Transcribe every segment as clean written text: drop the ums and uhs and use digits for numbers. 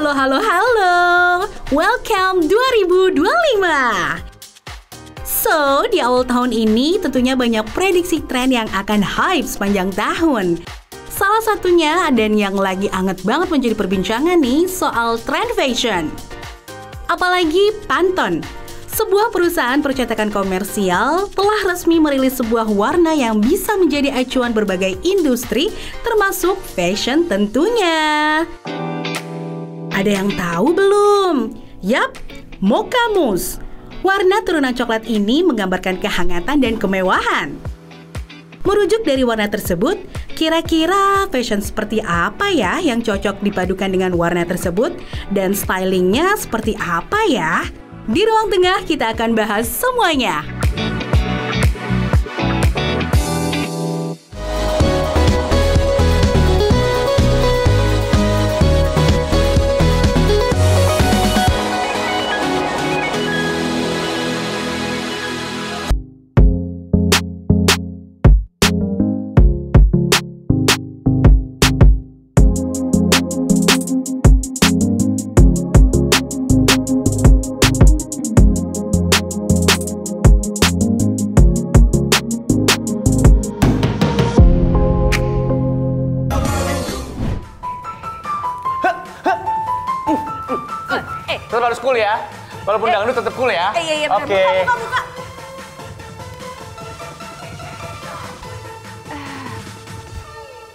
Halo. Welcome 2025. So, di awal tahun ini tentunya banyak prediksi tren yang akan hype sepanjang tahun. Salah satunya dan yang lagi anget banget menjadi perbincangan nih soal tren fashion. Apalagi Pantone, sebuah perusahaan percetakan komersial telah resmi merilis sebuah warna yang bisa menjadi acuan berbagai industri termasuk fashion tentunya. Ada yang tahu belum? Yap, Mocha Mousse. Warna turunan coklat ini menggambarkan kehangatan dan kemewahan. Merujuk dari warna tersebut, kira-kira fashion seperti apa ya yang cocok dipadukan dengan warna tersebut? Dan stylingnya seperti apa ya? Di ruang tengah kita akan bahas semuanya. Tetap harus cool ya. Walaupun dangdut tetap cool ya. Iya, Oke. Buka.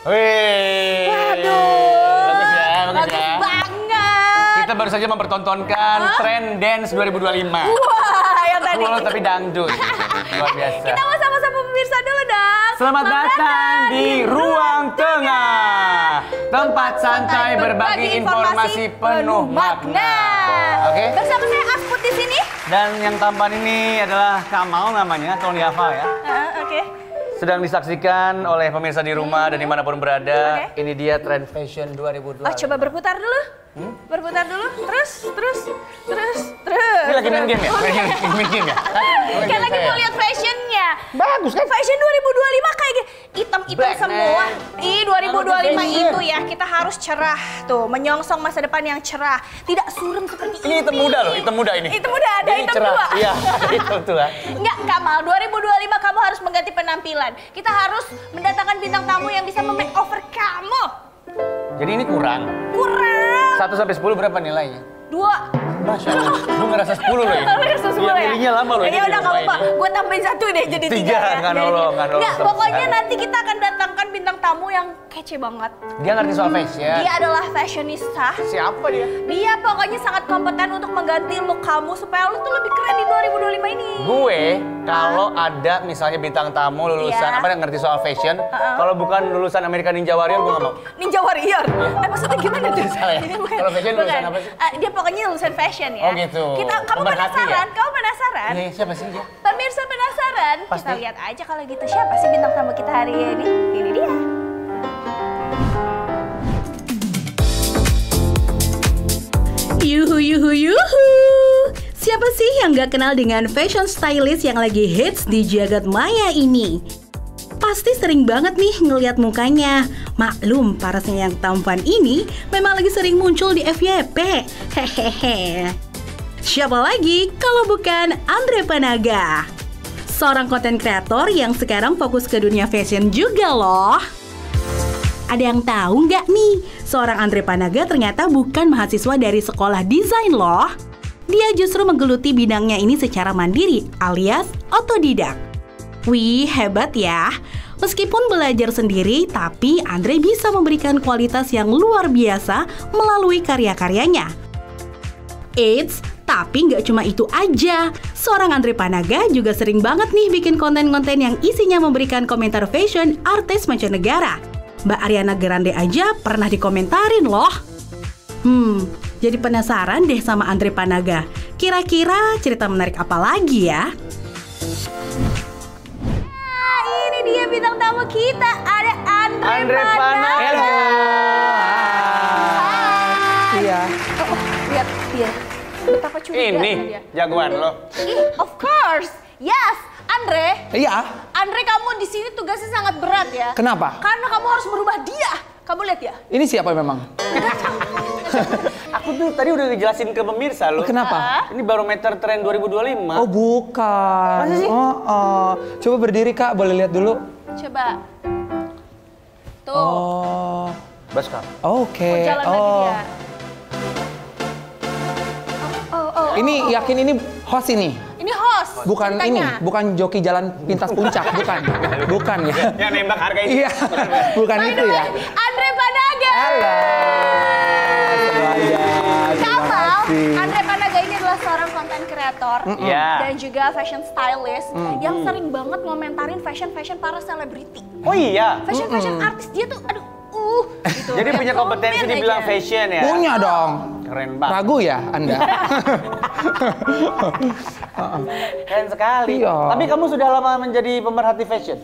Wih. Waduh. Bagus ya. Banget. Kita baru saja mempertontonkan tren dance 2025. Wah, yang tadi. Cool tapi dangdut. Luar biasa. Kita mau sama-sama pemirsa dulu dong. Selamat datang di Ruang Tengah. Tempat santai berbagi informasi penuh makna. Oke. Bersama saya Asput di sini. Dan yang tampan ini adalah Kamal namanya, tolong dihafal ya. Oke. Sedang disaksikan oleh pemirsa di rumah dan dimanapun berada. Oke. Ini dia tren fashion 2020. Coba berputar dulu. Berputar dulu. Terus. Ini lagi main game ya? Main game ya? Kan lagi mau lihat fashionnya. Bagus kan? Fashion 2025 kayak gitu. Hitam-hitam Black, semua. man. Ih, 2025 Fashion. itu ya kita harus cerah tuh, menyongsong masa depan yang cerah. Tidak suram seperti Ini hitam muda loh, hitam muda ini. Hitam muda, ada Ini hitam cerah. tua. Iya, hitam tua. Enggak, Kamal, 2025 kamu harus mengganti penampilan. Kita harus mendatangkan bintang tamu yang bisa memakeover kamu. Jadi ini kurang. Kurang. 1 sampai 10 berapa nilainya? 2. Masya Allah, lu ngerasa 10 loh ini. Iya, milihnya lama loh. Ya udah nggak apa-apa, gue tambahin 1 deh jadi 3 3, nggak nolong. Nggak, pokoknya nanti kita akan datangkan bintang tamu yang kece banget. Dia ngerti soal fashion. Dia adalah fashionista. Siapa dia? Dia pokoknya sangat kompeten untuk mengganti look kamu supaya lu tuh lebih keren di 2025 ini. Gue, kalau ada misalnya bintang tamu lulusan Iya. apa yang ngerti soal fashion, kalau bukan lulusan American Ninja Warrior, gue nggak mau. Ninja Warrior? Maksudnya gimana tuh? Salah ya? Ini bukan. Kalau fashion Bukan. lulusan apa sih? Dia pokoknya lulusan fashion ya. Oh gitu. Kamu Pemerhati penasaran? ya? Kamu penasaran? Ini siapa sih dia? Pemirsa penasaran? Pasti. Kita lihat aja kalau gitu siapa sih bintang tamu kita hari ini? Ini dia. Yuhu. Siapa sih yang gak kenal dengan fashion stylist yang lagi hits di jagat maya ini? Pasti sering banget nih ngeliat mukanya. Maklum, parasnya yang tampan ini memang lagi sering muncul di FYP. Hehehe. Siapa lagi kalau bukan Andre Panaga? Seorang konten kreator yang sekarang fokus ke dunia fashion juga loh. Ada yang tahu nggak nih, seorang Andre Panaga ternyata bukan mahasiswa dari sekolah desain loh. Dia justru menggeluti bidangnya ini secara mandiri alias otodidak. Wih, hebat ya. Meskipun belajar sendiri, tapi Andre bisa memberikan kualitas yang luar biasa melalui karya-karyanya. Eits, tapi nggak cuma itu aja. Seorang Andre Panaga juga sering banget nih bikin konten-konten yang isinya memberikan komentar fashion artis mancanegara. Mbak Ariana Grande aja pernah dikomentarin loh. Jadi penasaran deh sama Andre Panaga. Kira-kira cerita menarik apa lagi ya? Ini dia bintang tamu kita, ada Andre Panaga. Halo. Iya. Lihat dia, betapa curiganya Ini dia. jagoan lo. Of course, yes, Andre. Iya. Andre, kamu di sini tugasnya sangat berat ya. Kenapa? Karena kamu harus merubah dia. Kamu lihat ya. Ini siapa memang? Aku tuh tadi udah ngejelasin ke pemirsa loh. Kenapa? Ini barometer tren 2025. Oh bukan. Masa sih? Coba berdiri Kak, boleh lihat dulu. Coba. Tuh. Oh. Bas Kak. Oke. Jalan lagi dia. Ini yakin ini host ini? Ini host. Bukan ceritanya. ini, bukan joki jalan pintas puncak, bukan. Bukan ya. Yang nembak harga ini. Iya. Bukan By itu the way, ya. Andre Panaga. Halo. Semuanya. Kamal, Andre Panaga ini adalah seorang konten kreator Iya. dan juga fashion stylist yang sering banget ngomentarin fashion para selebriti. Oh iya. Fashion artis dia tuh aduh gitu. Jadi Dia punya kompetensi komen dibilang aja. fashion ya? Punya dong. Keren banget. Ragu ya Anda? Keren sekali. Iya. Tapi kamu sudah lama menjadi pemerhati fashion?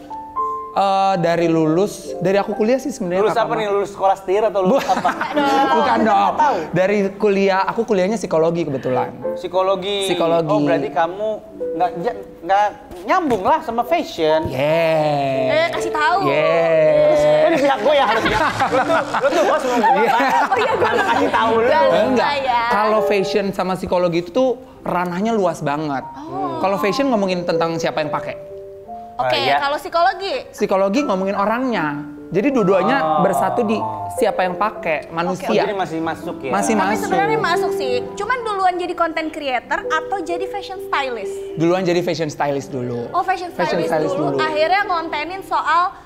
Dari aku kuliah sih sebenarnya. Lulus apa nih? Lulus sekolah setir atau lulus apa? Bukan dong. Dari kuliah, aku kuliahnya psikologi kebetulan. Psikologi. Psikologi. Oh berarti kamu nggak nyambung lah sama fashion. Kasih tahu. Ini pihak gue yang harusnya. Lu tuh bos mau gue. Oh iya gue Kasih tahu lu. Enggak. ya. Kalau fashion sama psikologi itu tuh ranahnya luas banget. Kalau fashion ngomongin tentang siapa yang pakai. Oke, Iya. kalau psikologi. Psikologi ngomongin orangnya. Jadi dua-duanya bersatu di siapa yang pakai, Oh, manusia. jadi masih masuk ya? Masih Tapi masuk. sebenarnya masuk sih. Cuman duluan jadi content creator atau jadi fashion stylist? Duluan jadi fashion stylist dulu. Oh, fashion stylist dulu. Akhirnya ngontenin soal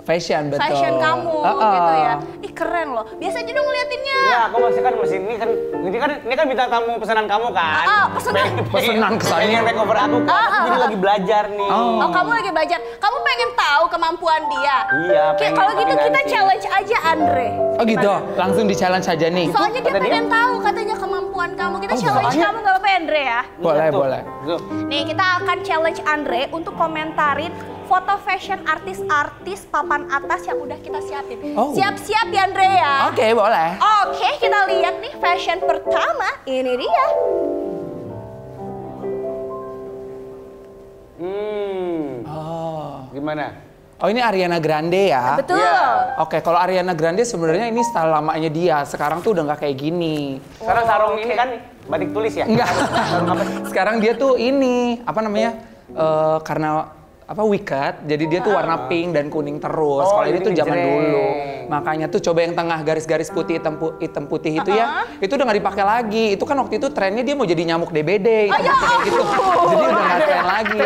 Fashion, betul. fashion kamu gitu ya. Ih keren loh. Biasa aja dong ngeliatinnya. Ya, aku masih ini kan bintang tamu pesanan kamu kan. Pesanan. Pesanan kesannya. Pengen makeover aku kan. Aku jadi lagi belajar nih. Oh, kamu lagi belajar. Kamu pengen tahu kemampuan dia? Iya, Oke, pengen, kalau gitu tapi kita nanti. challenge aja Andre. Oh gitu, langsung di challenge aja nih. Soalnya dia kata dia. pengen tahu katanya kemampuan kamu. Kita Oh, challenge soalnya- kamu nggak apa-apa Andre ya? Boleh, Tuh, boleh. tuh. Nih kita akan challenge Andre untuk komentarin foto fashion artis-artis papan atas yang udah kita siapin. Oh. Siap-siap ya Andre ya? Oke, boleh. Oke, kita lihat nih fashion pertama. Ini dia. Gimana? Oh ini Ariana Grande ya? Betul. Iya. Oke, kalau Ariana Grande sebenarnya ini style lamanya dia. Sekarang tuh udah nggak kayak gini. Sekarang sarung ini kan batik tulis ya? Enggak. Sarung apa? Sekarang dia tuh ini apa namanya? Karena apa wicked, jadi dia tuh warna pink dan kuning terus. Oh, Kalau ini jadi tuh zaman ngejreng. dulu. Makanya tuh coba yang tengah garis-garis putih hitam putih itu ya, itu udah nggak dipakai lagi. Itu kan waktu itu trennya dia mau jadi nyamuk DBD, hitam putih kayak gitu. Jadi udah nggak tren lagi.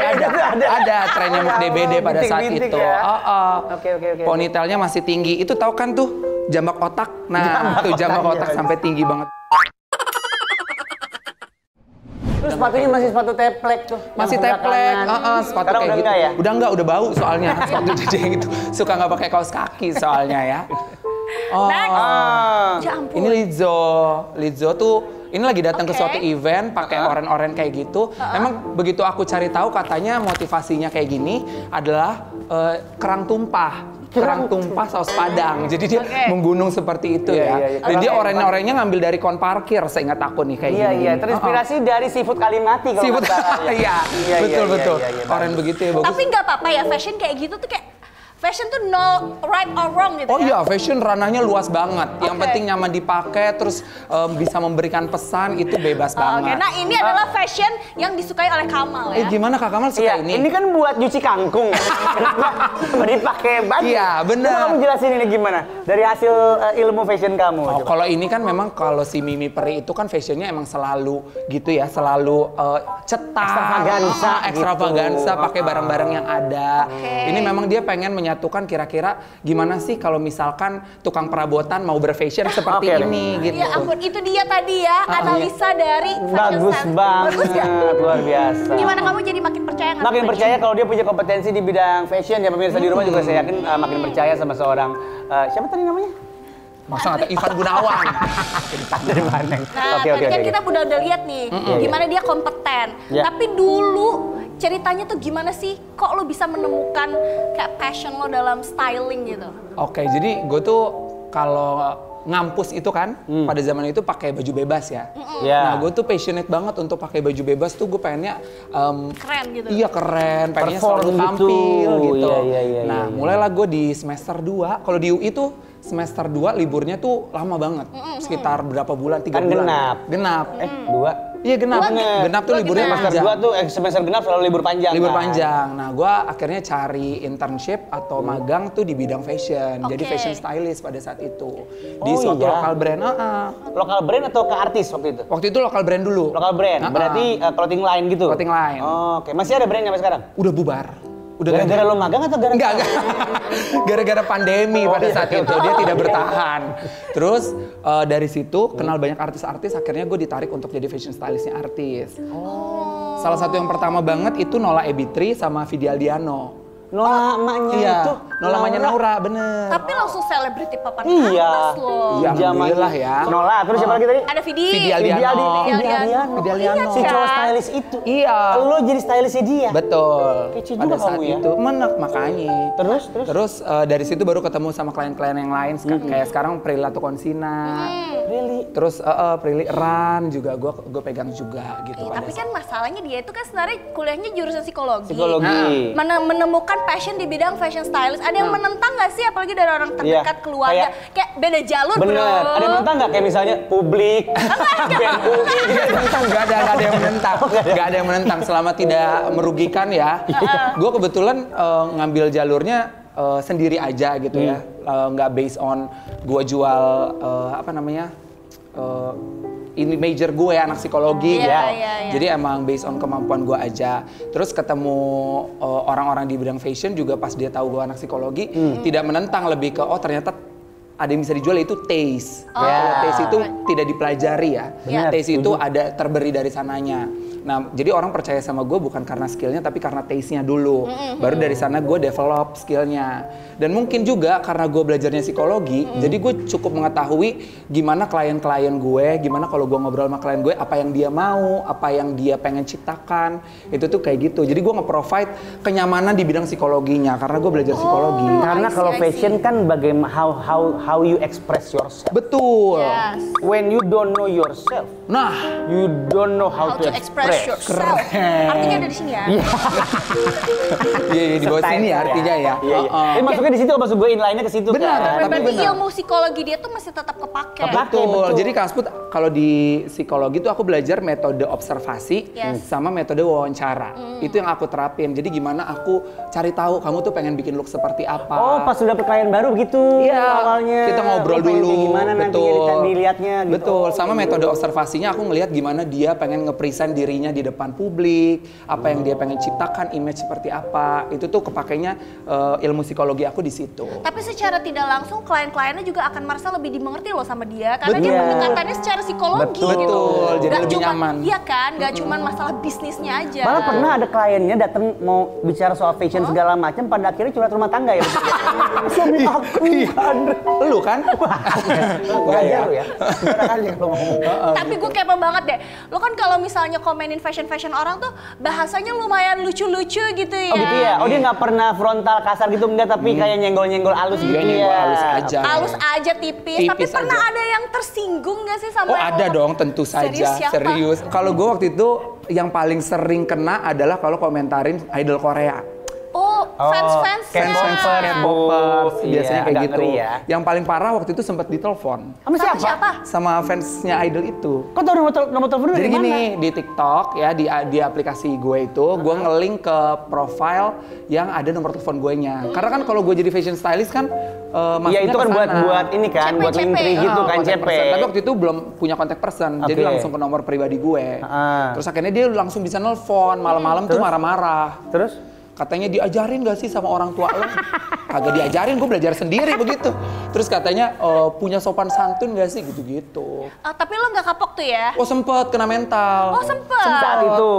Ada tren nyamuk DBD pada saat bintik-bintik itu. ya. Oke. Ponytailnya masih tinggi. Itu tahu kan tuh jambak otak. Nah, tuh jambak otak sampai tinggi banget. Terus sepatunya masih sepatu teplek tuh. yang Masih sebelah teplek, kanan. sepatu Sekarang kayak udah gitu. enggak ya? Udah enggak, udah bau soalnya sepatu jadi gitu. Suka nggak pakai kaos kaki soalnya ya. Oh, Next. Ya ampun. ini Lizzo tuh ini lagi datang ke Oke. suatu event pakai oren-oren kayak gitu. Emang begitu aku cari tahu katanya motivasinya kayak gini adalah kerang tumpah. Kerang tumpah saus padang. Jadi dia Oke. menggunung seperti itu ya. Iya. Dan dia oren-orennya ngambil dari kon parkir, seingat aku nih kayak Iya, gini. iya. Terinspirasi dari seafood Kalimati kalau Seafood, nggak salah. iya, Iya, betul. iya, Oren begitu ya, bagus. Tapi nggak apa-apa ya, fashion kayak gitu tuh kayak fashion tuh no right or wrong gitu Oh ya. iya, fashion ranahnya luas banget. Yang Oke. penting nyaman dipakai, terus bisa memberikan pesan, itu bebas Oke, banget. nah ini adalah fashion yang disukai oleh Kamal ya. Gimana Kak Kamal suka Iya, ini? ini kan buat nyuci kangkung. Kenapa dipakai baju? Iya, benar. Coba kamu jelasin ini gimana? Dari hasil ilmu fashion kamu. Oh, coba. kalau ini kan memang kalau si Mimi Peri itu kan fashionnya emang selalu gitu ya, selalu cetak, Extravaganza extravaganza, gitu. pakai barang-barang yang ada. Oke. Ini memang dia pengen menyatukan kira-kira gimana sih kalau misalkan tukang perabotan mau berfashion seperti Oke. ini gitu. Ya ampun, itu dia tadi ya analisa dari fashion Bagus sense. banget, Bagus ya? luar biasa. Gimana kamu jadi makin percaya nggak? Makin sama percaya dia? kalau dia punya kompetensi di bidang fashion ya pemirsa di rumah juga saya yakin makin percaya sama seorang siapa tadi namanya? Masa nggak tahu, Ivan Gunawan. Dari mana? Nah, tadi kan kita udah lihat nih gimana dia kompeten. Iya. Tapi dulu ceritanya tuh gimana sih? Kok lo bisa menemukan kayak passion lo dalam styling gitu? Oke, jadi gue tuh kalau ngampus itu kan pada zaman itu pakai baju bebas ya. Iya. Nah, gue tuh passionate banget untuk pakai baju bebas tuh gue pengennya Keren gitu. iya keren, pengennya Perform selalu gitu. tampil gitu. Iya. Nah, mulailah gue di semester 2. Kalau di UI tuh semester 2 liburnya tuh lama banget. Sekitar berapa bulan? 3 Kan bulan. Genap. 2. Iya genap. Genap tuh liburnya Semester panjang. 2 tuh semester genap selalu libur panjang. Libur kan? panjang. Nah, gue akhirnya cari internship atau magang tuh di bidang fashion. Jadi fashion stylist pada saat itu. Di suatu lokal brand. Lokal brand atau ke artis waktu itu? Waktu itu lokal brand dulu. Lokal brand. Berarti clothing line gitu. Clothing line. Oke. Masih ada brandnya sampai sekarang? Udah bubar. Udah Gara-gara lo magang atau gara-gara? Enggak. Gara-gara pandemi pada saat itu dia tidak bertahan. Terus dari situ kenal banyak artis-artis, akhirnya gue ditarik untuk jadi fashion stylistnya artis. Salah satu yang pertama banget itu Nola Ebitri sama Vidi Aldiano. Nola emaknya itu. Nola emaknya Naura, bener. Tapi langsung selebriti papan Iya. atas loh. Iya, alhamdulillah ya. Nola, terus siapa lagi tadi? Ada Vidi. Vidi Aldiano. Vidi Aldiano. Si cowok stylist itu. Iya. Lo jadi stylistnya dia. Betul. Kece Pada juga saat kamu ya. itu makanya. Terus? Dari situ baru ketemu sama klien-klien yang lain kayak sekarang Prilly Latukonsina. Really? Terus Prilly Ran juga gue pegang juga gitu. Tapi kan masalahnya dia itu kan sebenarnya kuliahnya jurusan psikologi. Psikologi. Menemukan passion di bidang fashion stylist. Ada yang menentang nggak sih, apalagi dari orang terdekat keluarga? Kayak beda jalur, bener. bro. Ada yang menentang nggak? Kayak misalnya publik, band UI. Nggak ada yang menentang. Nggak ada yang menentang selama tidak merugikan ya. Gue kebetulan ngambil jalurnya sendiri aja gitu ya. Nggak based on gue jual ini major gue anak psikologi gitu. Jadi emang based on kemampuan gue aja. Terus ketemu orang-orang di bidang fashion juga pas dia tahu gue anak psikologi tidak menentang, lebih ke ternyata ada yang bisa dijual itu taste. Kalau taste itu tidak dipelajari ya. Taste itu ada terberi dari sananya. Nah, jadi orang percaya sama gue bukan karena skillnya tapi karena taste-nya dulu. Baru dari sana gue develop skillnya. Dan mungkin juga karena gue belajarnya psikologi, jadi gue cukup mengetahui gimana klien-klien gue, gimana kalau gue ngobrol sama klien gue, apa yang dia mau, apa yang dia pengen ciptakan. Itu tuh kayak gitu. Jadi gue nge-provide kenyamanan di bidang psikologinya karena gue belajar psikologi. Karena kalau fashion kan bagaimana how you express yourself. Betul. Yes. When you don't know yourself, you don't know how to express yourself. Artinya ada di sini ya. Iya, di bawah sini ya artinya ya. Maksudnya di situ maksud gue inline-nya ke situ kan. Tapi Berarti benar. ilmu psikologi dia tuh masih tetap kepake. Betul. Jadi Kak Asput kalau di psikologi tuh aku belajar metode observasi sama metode wawancara. Itu yang aku terapin. Jadi gimana aku cari tahu kamu tuh pengen bikin look seperti apa. Oh, pas sudah klien baru begitu awalnya. Kita ngobrol dulu. Gimana nantinya dilihatnya gitu. Betul. Sama metode observasinya aku ngelihat gimana dia pengen nge-present dirinya di depan publik, apa yang dia pengen ciptakan, image seperti apa. Itu tuh kepakainya ilmu psikologi aku di situ. Tapi secara tidak langsung klien-kliennya juga akan merasa lebih dimengerti loh sama dia karena dia pendekatannya secara psikologi gitu. Betul. Jadi lebih nyaman. Iya kan, nggak cuma masalah bisnisnya aja. Malah pernah ada kliennya datang mau bicara soal fashion segala macam, pada akhirnya curhat rumah tangga ya. Suami aku kan. Lu kan? Wajar lu ya. Tapi gue kepo banget deh. Lo kan kalau misalnya komenin fashion orang tuh bahasanya lumayan lucu-lucu gitu ya. Oh gitu ya? Oh dia nggak pernah frontal kasar gitu enggak, tapi kayak nyenggol-nyenggol halus gitu ya? Halus aja. Halus aja tipis tapi pernah ada yang tersinggung nggak sih sama yang ada dong, tentu saja. Serius. Kalau gue waktu itu yang paling sering kena adalah kalau komentarin idol Korea. Fans-fansnya. Biasanya kayak gitu. Ya. Yang paling parah waktu itu sempat ditelepon. Sama siapa? Sama fansnya idol itu. Kok tau nomor telepon Jadi dari mana? gini, di TikTok ya, di aplikasi gue itu, gue nge-link ke profile yang ada nomor telepon gue-nya. Karena kan kalau gue jadi fashion stylist kan Iya itu kan buat ini kan, buat link tree gitu kan, CP. Tapi waktu itu belum punya kontak person, jadi langsung ke nomor pribadi gue. Terus akhirnya dia langsung bisa nelpon, malam-malam tuh marah-marah. Terus? Katanya diajarin gak sih sama orang tua lo? Kagak diajarin, gue belajar sendiri begitu. Terus katanya punya sopan santun gak sih gitu-gitu. Tapi lo gak kapok tuh ya? Oh sempet kena mental. Oh sempet? Saat itu?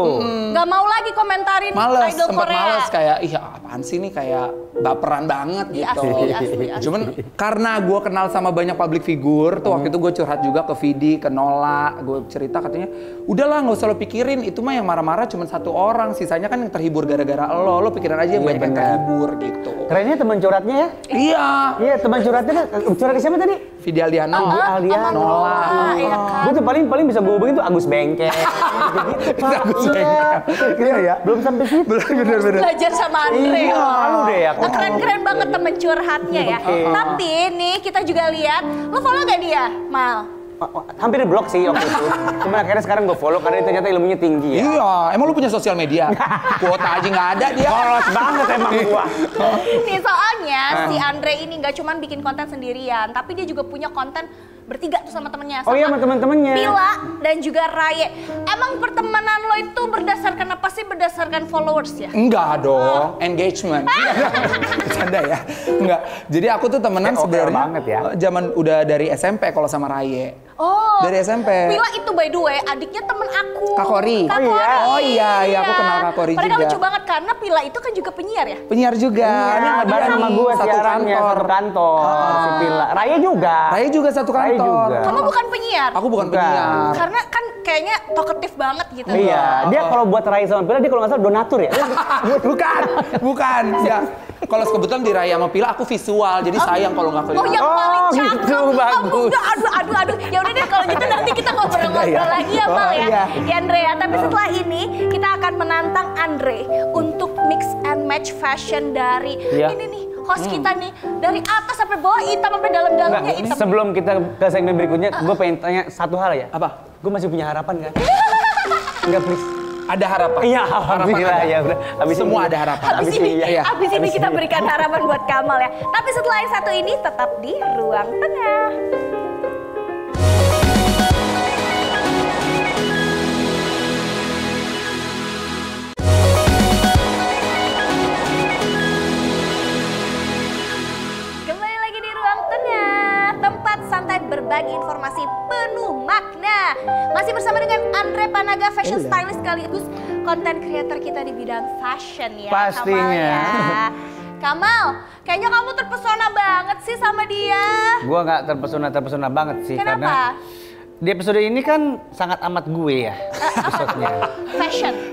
Gak mau lagi komentarin idol Korea? Males kayak, ih apaan sih nih kayak baperan banget gitu. Asli. Cuman karena gue kenal sama banyak public figure, tuh waktu itu gue curhat juga ke Vidi, ke Nola, gue cerita katanya, udahlah gak usah lo pikirin, itu mah yang marah-marah cuma satu orang, sisanya kan yang terhibur gara-gara lo pikirin aja yang banyak yang terhibur gitu. Kerennya teman curhatnya ya? Iya, teman curhatnya, curhat siapa tadi? Vidi Aldiano, Nola. Iya kan? Gue tuh paling bisa gue hubungin tuh Agus Bengke. Agus Bengke. Iya ya, belum sampai situ. Bener. Belajar sama Andre. Iya, malu deh aku. Keren-keren banget temen curhatnya ya. Tapi nih kita juga lihat, lo follow gak dia, Mal? Hampir di blok sih waktu itu. Cuma akhirnya sekarang gue follow karena dia ternyata ilmunya tinggi ya. Iya, emang lu punya sosial media? Kuota aja nggak ada dia. Polos banget emang gua. Nih soalnya si Andre ini nggak cuma bikin konten sendirian, tapi dia juga punya konten bertiga tuh sama temennya. Oh iya sama temen-temennya. Pila dan juga Raye. Emang pertemanan lo itu berdasarkan apa sih? Berdasarkan followers ya? Enggak dong, engagement. Bercanda ya. Enggak. Jadi aku tuh temenan Oke, sebenarnya banget ya. zaman udah dari SMP kalau sama Raye. Oh. Dari SMP. Pila itu by the way adiknya temen aku. Kak Kori. Kak Oh iya. Kori. Oh iya, aku kenal Kak Kori Mereka juga. lucu banget karena Pila itu kan juga penyiar ya? Penyiar juga. Iya, Ini bareng sama gue satu siarannya, kantor. satu kantor. Si Pila. Raya juga. Raye juga satu Raye kantor. juga. Kamu bukan penyiar? Aku bukan Bukan. penyiar. Karena kan kayaknya talkative banget gitu. Iya, dia kalau buat Raya sama Pila dia kalau nggak salah donatur ya. Bukan. Enggak. Kalau kebetulan di Raye sama Pila aku visual, jadi sayang kalau nggak Oh kelihatan. yang paling Oh, cakep. gitu, bagus. Aduh. Ya udah deh kalau gitu nanti kita ngobrol-ngobrol lagi ya Mal ya. Iya. Ya Andre ya. Tapi setelah ini kita akan menantang Andre untuk mix and match fashion dari Iya. ini nih host kita nih dari atas sampai bawah hitam sampai dalam-dalamnya Enggak, hitam. sebelum kita ke segmen berikutnya, gue pengen tanya satu hal ya. Apa? Gue masih punya harapan kan? Enggak, please. Ada harapan. Iya, alhamdulillah ya udah. Habis Semua ini- ada harapan. Habis ini, Iya. habis ini kita berikan harapan buat Kamal ya. Tapi setelah yang satu ini tetap di ruang tengah. Kembali lagi di ruang tengah, tempat santai berbagi informasi penuh makna. Masih bersama dengan Andre Panaga, fashion stylist sekaligus konten creator kita di bidang fashion ya. Pastinya. Kamal, ya. Kamal, kayaknya kamu terpesona banget sih sama dia. Gue nggak terpesona banget sih. Kenapa? Karena di episode ini kan sangat amat gue ya episodenya.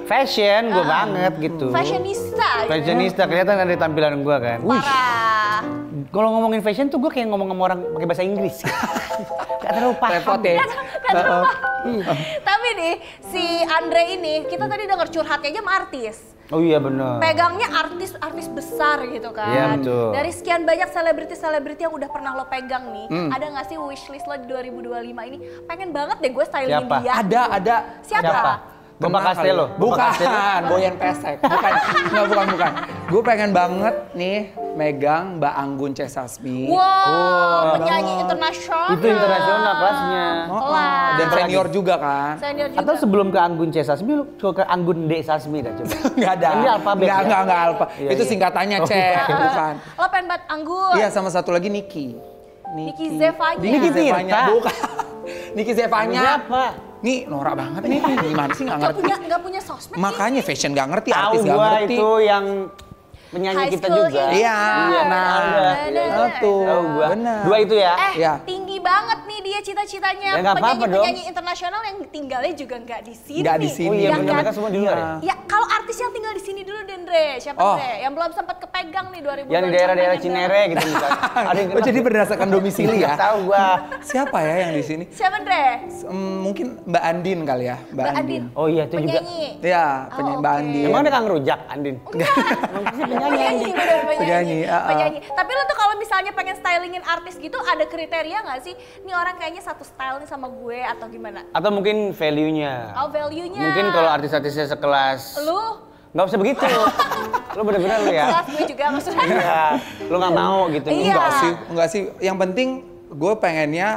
Fashion gue banget gitu. Fashionista. gitu. Fashionista, kelihatan dari tampilan gue kan. Parah. Kalau ngomongin fashion tuh gue kayak ngomong sama orang pakai bahasa Inggris. Gak terlalu paham. Repot ya. Tapi nih, si Andre ini, kita tadi denger curhatnya aja sama artis. Oh iya benar. Pegangnya artis besar gitu kan. Iya, betul. Dari sekian banyak selebriti yang udah pernah lo pegang nih, ada nggak sih wishlist lo di 2025 ini? Pengen banget deh gue stylingin Siapa? dia. Ada. Siapa? Bapak Kenal Castello. kali. Bukan, Boyan Pesek. Bukan. Gue pengen banget nih megang Mbak Anggun C. Sasmi. Wow, penyanyi internasional. Itu internasional kelasnya. Kelas. Dan senior juga kan. Senior juga. Atau sebelum ke Anggun C. Sasmi, lu coba ke Anggun D. Sasmi dah coba. Nggak ada. Ini alfabet ya? Nggak alfa. Iya, Itu iya. singkatannya C, bukan. Lo pengen banget Anggun. Iya, sama satu lagi Niki. Niki Zevanya. Niki Tirta. Zevanya. Bukan. Niki Zevanya. Siapa? Nih, norak banget nih. Gimana sih nggak ngerti. Nggak punya sosmed. Makanya fashion nggak ngerti, Tahu artis nggak gua ngerti. itu yang penyanyi High kita school juga. ini. Iya, nah. Itu. Tahu gua. Benar. Dua itu ya. Iya. Tinggi banget nih dia cita-citanya. Ya, nggak apa-apa dong. Penyanyi internasional yang tinggalnya juga nggak di sini. Nggak di sini. Oh iya Ya benar kan? mereka semua di luar ya. Ya kalau artis yang tinggal di sini dulu Dendre, siapa Oh. Dre? Yang belum sempat kepegang nih 2020. Yang di daerah-daerah Cinere gitu misalnya. Ada yang Oh, jadi berdasarkan domisili ya? Nggak tahu gua. Siapa ya yang di sini? Siapa Dre? Mungkin Mbak Andin kali ya, Mbak Andin. Oh iya itu juga. Penyanyi. Ya, penyanyi Mbak oke. Andin. Emang ada Kang Rujak, Andin? Penyanyi, bener, Penyanyi, penyanyi. Tapi lo tuh kalau misalnya pengen stylingin artis gitu ada kriteria nggak sih? Ini orang kayaknya satu style nih sama gue atau gimana? Atau mungkin value-nya. Oh value-nya. Mungkin kalau artis-artisnya sekelas Lu nggak usah begitu. Lu bener-bener lu ya. kelas gue juga maksudnya. Iya. Lu nggak mau gitu. Iya. Enggak sih. Yang penting gue pengennya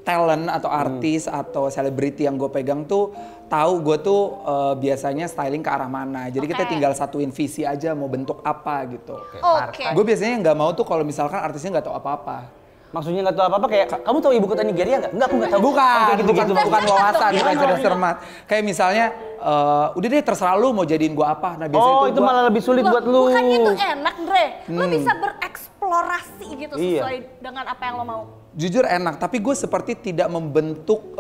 talent atau artis atau selebriti yang gue pegang tuh tahu gue tuh biasanya styling ke arah mana. Jadi kita Oke. tinggal satuin visi aja mau bentuk apa gitu. Oke. Gue biasanya nggak mau tuh kalau misalkan artisnya nggak tahu apa-apa. Maksudnya nggak tahu apa-apa kayak kamu tahu ibu kota Nigeria nggak? Enggak, aku nggak tahu. Bukan, Kayak gitu-gitu. bukan wawasan, bukan Gimana? cerdas cermat. Kayak misalnya, udah deh terserah lu mau jadiin gua apa. Nah biasanya Oh, itu gua- malah lebih sulit Loh, buat lu. bukannya itu enak, Dre. Lo bisa bereksplorasi gitu Iya. sesuai dengan apa yang lo mau. Jujur enak, tapi gue seperti tidak membentuk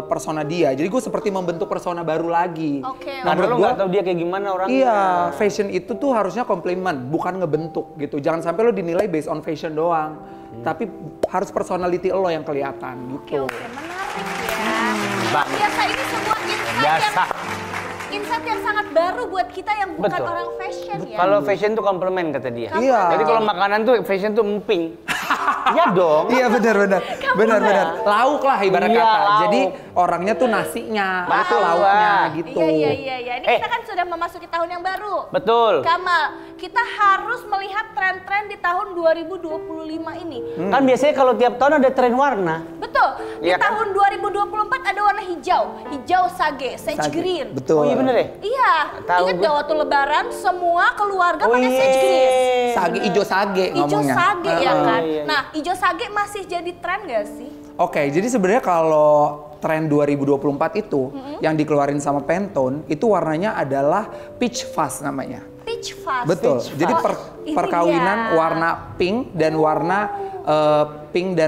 persona dia. Jadi gue seperti membentuk persona baru lagi. Oke, Karena menurut lu gua- nggak tahu dia kayak gimana orangnya. Iya, fashion itu tuh harusnya komplimen, bukan ngebentuk gitu. Jangan sampai lo dinilai based on fashion doang. Tapi harus personality lo yang kelihatan gitu. Oke, menarik ya. Bang. Biasa ini sebuah insight Biasa. insight yang sangat baru buat kita yang bukan orang fashion ya. Kalau fashion tuh komplement kata dia. Iya. Jadi kalau makanan tuh fashion tuh emping. Iya dong. Iya benar. Lauk lah ibarat Iya, kata. lauk. Jadi orangnya tuh nasinya, itu Betul. lauknya gitu. Iya. Ini kita kan sudah memasuki tahun yang baru. Betul. Kamal, kita harus melihat tren-tren di tahun 2025 ini. Kan biasanya kalau tiap tahun ada tren warna. Betul. Di Iya kan? tahun 2024 ada warna hijau sage, sage green. Betul. Oh iya bener ya? Iya, Tahu ingat gue. gak waktu lebaran semua keluarga Oh pakai iya. sage green. Sage, ijo sage Ijo ngomongnya. sage ya kan. iya. Nah, ijo sage masih jadi tren gak sih? Oke, jadi sebenarnya kalau tren 2024 itu yang dikeluarin sama Pantone itu warnanya adalah peach fuzz namanya. Peach fuzz. Betul. Peach Jadi fuzz. Ini perkawinan dia. warna pink dan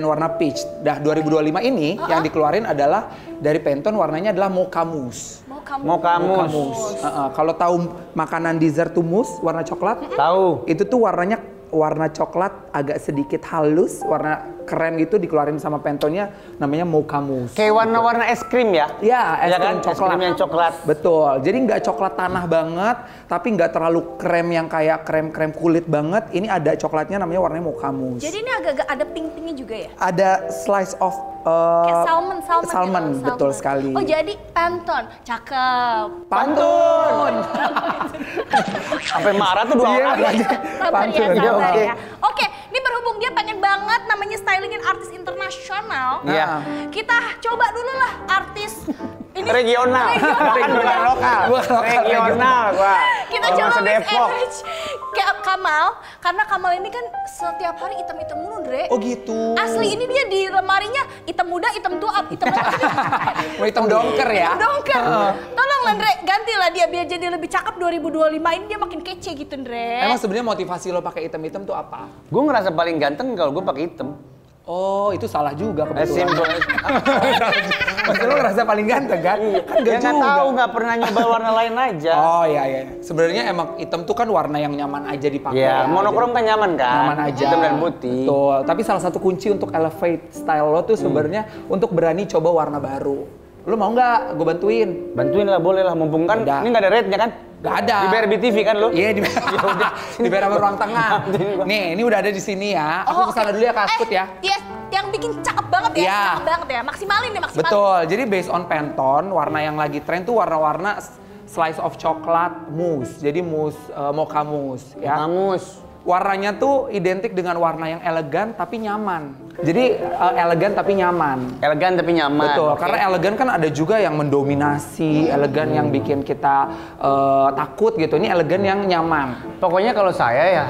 warna peach. Dah 2025 ini yang dikeluarin adalah dari Pantone warnanya adalah mocha mousse. Mocha mousse. Kalau tahu makanan dessert tuh mousse warna coklat? Tahu. Itu tuh warnanya warna coklat agak sedikit halus, warna krem gitu dikeluarin sama Pantone-nya namanya mocha mousse. Kayak warna-warna es krim ya? Ya, es Ya krim kan? coklat. Es krim yang coklat. Betul. Jadi nggak coklat tanah banget, tapi nggak terlalu krem yang kayak krem-krem kulit banget. Ini ada coklatnya namanya warnanya mocha mousse. Jadi ini agak-agak ada pink-pinknya juga ya? Ada slice of Kayak salmon gitu, betul sekali. Oh jadi Pantone, cakep. Pantone. Sampai marah tuh dua orang. Sabar ya, Pantone. sabar Oke. ya. Oke, ini berhubung dia pengen banget namanya stylingin artis internasional. Iya. Kita coba dulu lah artis ini Regional. Kan bukan lokal. Regional gua. Kita Orang coba Miss Depok. Average kayak Kamal, karena Kamal ini kan setiap hari hitam-hitam mulu, Dre. Oh gitu. Asli ini dia di lemarinya hitam muda, hitam tua, hitam Mau hitam dongker ya? dongker. Tolong lah, Dre, gantilah dia biar jadi lebih cakep 2025 ini dia makin kece gitu, Dre. Emang sebenarnya motivasi lo pakai hitam-hitam tuh apa? Gue ngerasa paling ganteng kalau gue pakai hitam. Oh, itu salah juga kebetulan. Simple. Maksudnya lo ngerasa paling ganteng kan? Kan Ya gak nggak juga. tahu, nggak pernah nyoba warna lain aja. Oh iya. Sebenarnya emang hitam tuh kan warna yang nyaman aja dipakai. Ya, monokrom kan nyaman kan? Nyaman aja. Hitam dan putih. Betul. Tapi salah satu kunci untuk elevate style lo tuh sebenarnya untuk berani coba warna baru. Lo mau nggak? Gue bantuin. Bantuin lah, boleh lah. Mumpung kan Udah. ini nggak ada rate-nya kan? Gak ada. Di BRB-TV kan lo? Iya, di BRB ruang tengah. Nih, ini udah ada di sini ya. Aku kesana dulu ya, Kaskut ya. Yes, yang bikin cakep banget ya, Iya. cakep banget ya. Maksimalin deh, maksimalin. Betul. Jadi based on Pantone, warna yang lagi tren tuh warna-warna slice of coklat mousse. Jadi mousse mocha mousse ya. Kamus. Warnanya tuh identik dengan warna yang elegan tapi nyaman. Jadi elegan tapi nyaman. Elegan tapi nyaman. Betul, Oke. karena elegan kan ada juga yang mendominasi, elegan yang bikin kita takut gitu. Ini elegan yang nyaman. Pokoknya kalau saya ya,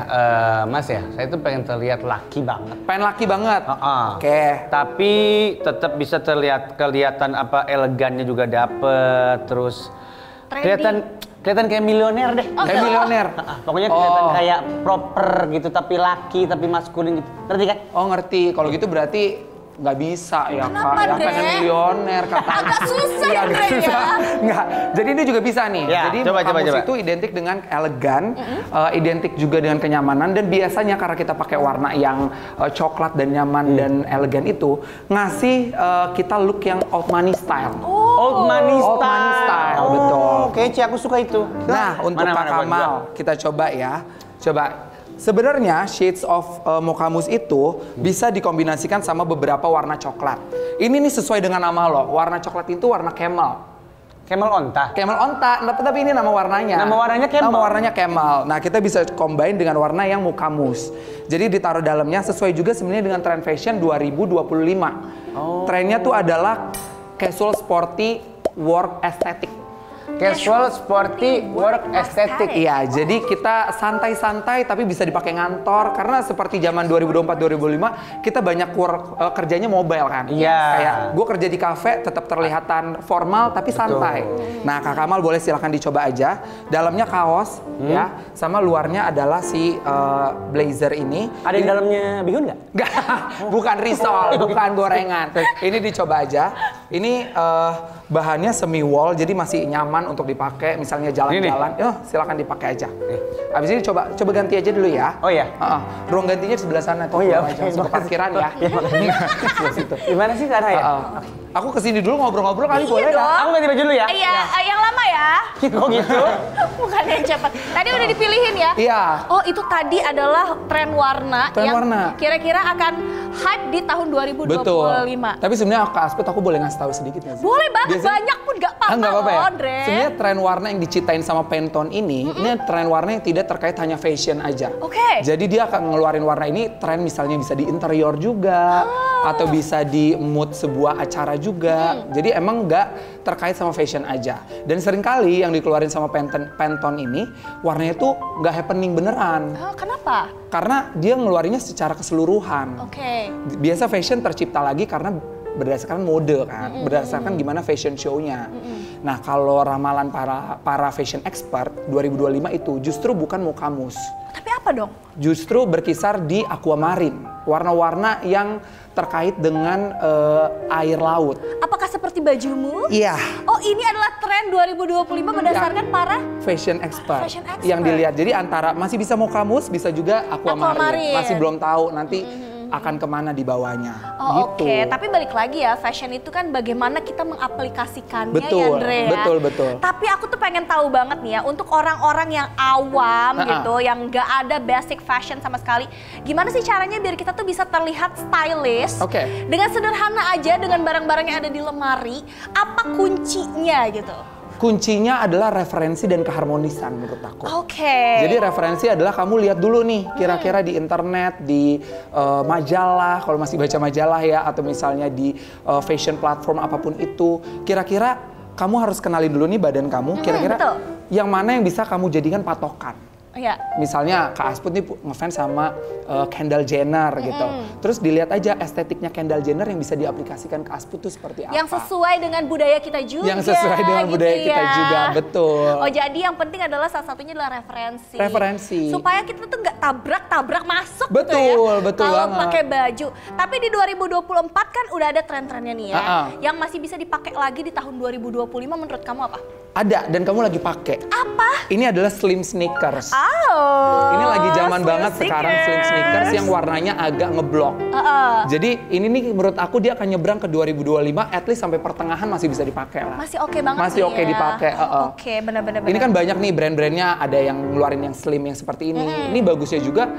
Mas ya, saya tuh pengen terlihat laki banget. Pengen laki banget. Oke. Tapi tetap bisa kelihatan apa elegannya juga dapet, terus Trendy. kelihatan kayak milioner deh. Kayak milioner. Pokoknya kelihatan kayak proper gitu, tapi laki, tapi maskulin gitu. Ngerti kan? Oh ngerti, kalau gitu berarti nggak bisa ya Kenapa, Kak, ya Dre? pengen milioner katanya. Agak susah, Iya, agak Dre, ya. susah. Nggak, jadi ini juga bisa nih. Ya, Jadi coba, mocha mousse coba. itu identik dengan elegan, identik juga dengan kenyamanan, dan biasanya karena kita pakai warna yang coklat dan nyaman dan elegan itu, ngasih kita look yang old money style. Old money style. Old money style, betul. Kece, aku suka itu. Nah, untuk Kak buat Kamal, gua? kita coba ya. Coba. Sebenarnya shades of mocha mousse itu bisa dikombinasikan sama beberapa warna coklat. Ini nih sesuai dengan nama lo. Warna coklat itu warna camel. Camel onta. Camel onta, tapi ini nama warnanya. Nama warnanya camel. Nama warnanya camel. Nah, kita bisa combine dengan warna yang mocha mousse. Jadi ditaruh dalamnya sesuai juga sebenarnya dengan trend fashion 2025. Trennya tuh adalah casual sporty work aesthetic. Casual, sporty, work, aesthetic. Iya, jadi kita santai-santai tapi bisa dipakai ngantor karena seperti zaman 2024-2005 kita banyak kerjanya mobile kan. Iya. Kayak gue kerja di kafe tetap terlihatan formal tapi santai. Nah, Kak Kamal boleh silahkan dicoba aja. Dalamnya kaos ya, sama luarnya adalah si blazer ini. Ada yang dalamnya bihun nggak? Enggak, bukan risol, bukan gorengan. Ini dicoba aja. Ini bahannya semi wool, jadi masih nyaman untuk dipakai. Misalnya jalan-jalan, silakan dipakai aja. Abis ini coba ganti aja dulu ya. Oh iya. Ruang gantinya di sebelah sana tuh. Oh iya. Langsung ke parkiran ya. Gimana sih sana ya? Aku kesini dulu ngobrol-ngobrol kali boleh dong. nggak? Aku ganti baju dulu ya. Iya, yang lama ya. Kok gitu? Bukan yang cepat. Tadi udah dipilihin ya. Iya. Oh, itu tadi adalah tren warna Tren yang warna. kira-kira akan hype di tahun 2025. Betul. Tapi sebenarnya Kak Asput aku boleh ngasih tahu sedikit nggak sih? Boleh banget, banyak pun gak apa-apa Nggak apa-apa loh, ya. Andre. Sebenarnya tren warna yang diciptain sama Pantone ini tren warna yang tidak terkait hanya fashion aja. Oke. Jadi dia akan ngeluarin warna ini tren misalnya bisa di interior juga atau bisa di mood sebuah acara juga. Jadi emang nggak terkait sama fashion aja. Dan seringkali yang dikeluarin sama Pantone ini warnanya tuh nggak happening beneran. Oh, kenapa? Karena dia ngeluarinnya secara keseluruhan. Oke. Biasa fashion tercipta lagi karena berdasarkan mode kan, berdasarkan gimana fashion show-nya. Nah, kalau ramalan para fashion expert 2025 itu justru bukan mau kamus. Tapi apa dong? Justru berkisar di aquamarine, warna-warna yang terkait dengan air laut. Apakah seperti bajumu? Iya. Oh, ini adalah tren 2025 berdasarkan para Fashion expert, Fashion expert. yang dilihat. Jadi antara masih bisa mau kamus, bisa juga aquamarine. Aquamarine. Masih belum tahu nanti akan kemana dibawanya. Oh, gitu. oke. Tapi balik lagi ya, fashion itu kan bagaimana kita mengaplikasikannya Betul, ya, Andre ya. betul. Tapi aku tuh pengen tahu banget nih ya, untuk orang-orang yang awam gitu, yang nggak ada basic fashion sama sekali, gimana sih caranya biar kita tuh bisa terlihat stylish? Oke. Dengan sederhana aja, dengan barang-barang yang ada di lemari, apa kuncinya gitu? Kuncinya adalah referensi dan keharmonisan menurut aku. Oke. Jadi referensi adalah kamu lihat dulu nih kira-kira di internet, di majalah, kalau masih baca majalah ya, atau misalnya di fashion platform apapun itu. Kira-kira kamu harus kenalin dulu nih badan kamu, kira-kira betul. yang mana yang bisa kamu jadikan patokan. Iya. Misalnya Kak Asput nih ngefans sama Kendall Jenner gitu. Terus dilihat aja estetiknya Kendall Jenner yang bisa diaplikasikan ke Asput tuh seperti apa. Yang sesuai dengan budaya kita juga. Yang sesuai dengan gitu budaya kita ya. juga, betul. Oh, jadi yang penting adalah salah satunya adalah referensi. Referensi. Supaya kita tuh nggak tabrak-tabrak masuk Betul, gitu ya. betul Kalau banget. pakai baju. Tapi di 2024 kan udah ada tren-trennya nih ya. Yang masih bisa dipakai lagi di tahun 2025 menurut kamu apa? Ada, dan kamu lagi pakai. Apa? Ini adalah slim sneakers. Oh. Ini lagi zaman slim banget sekarang slim sneakers yang warnanya agak ngeblok. Jadi ini nih menurut aku dia akan nyebrang ke 2025, at least sampai pertengahan masih bisa dipakai lah. Masih oke banget Masih nih oke ya. dipakai. Oke, benar-benar. Ini kan banyak nih brand-brandnya, ada yang ngeluarin yang slim yang seperti ini. Ini bagusnya juga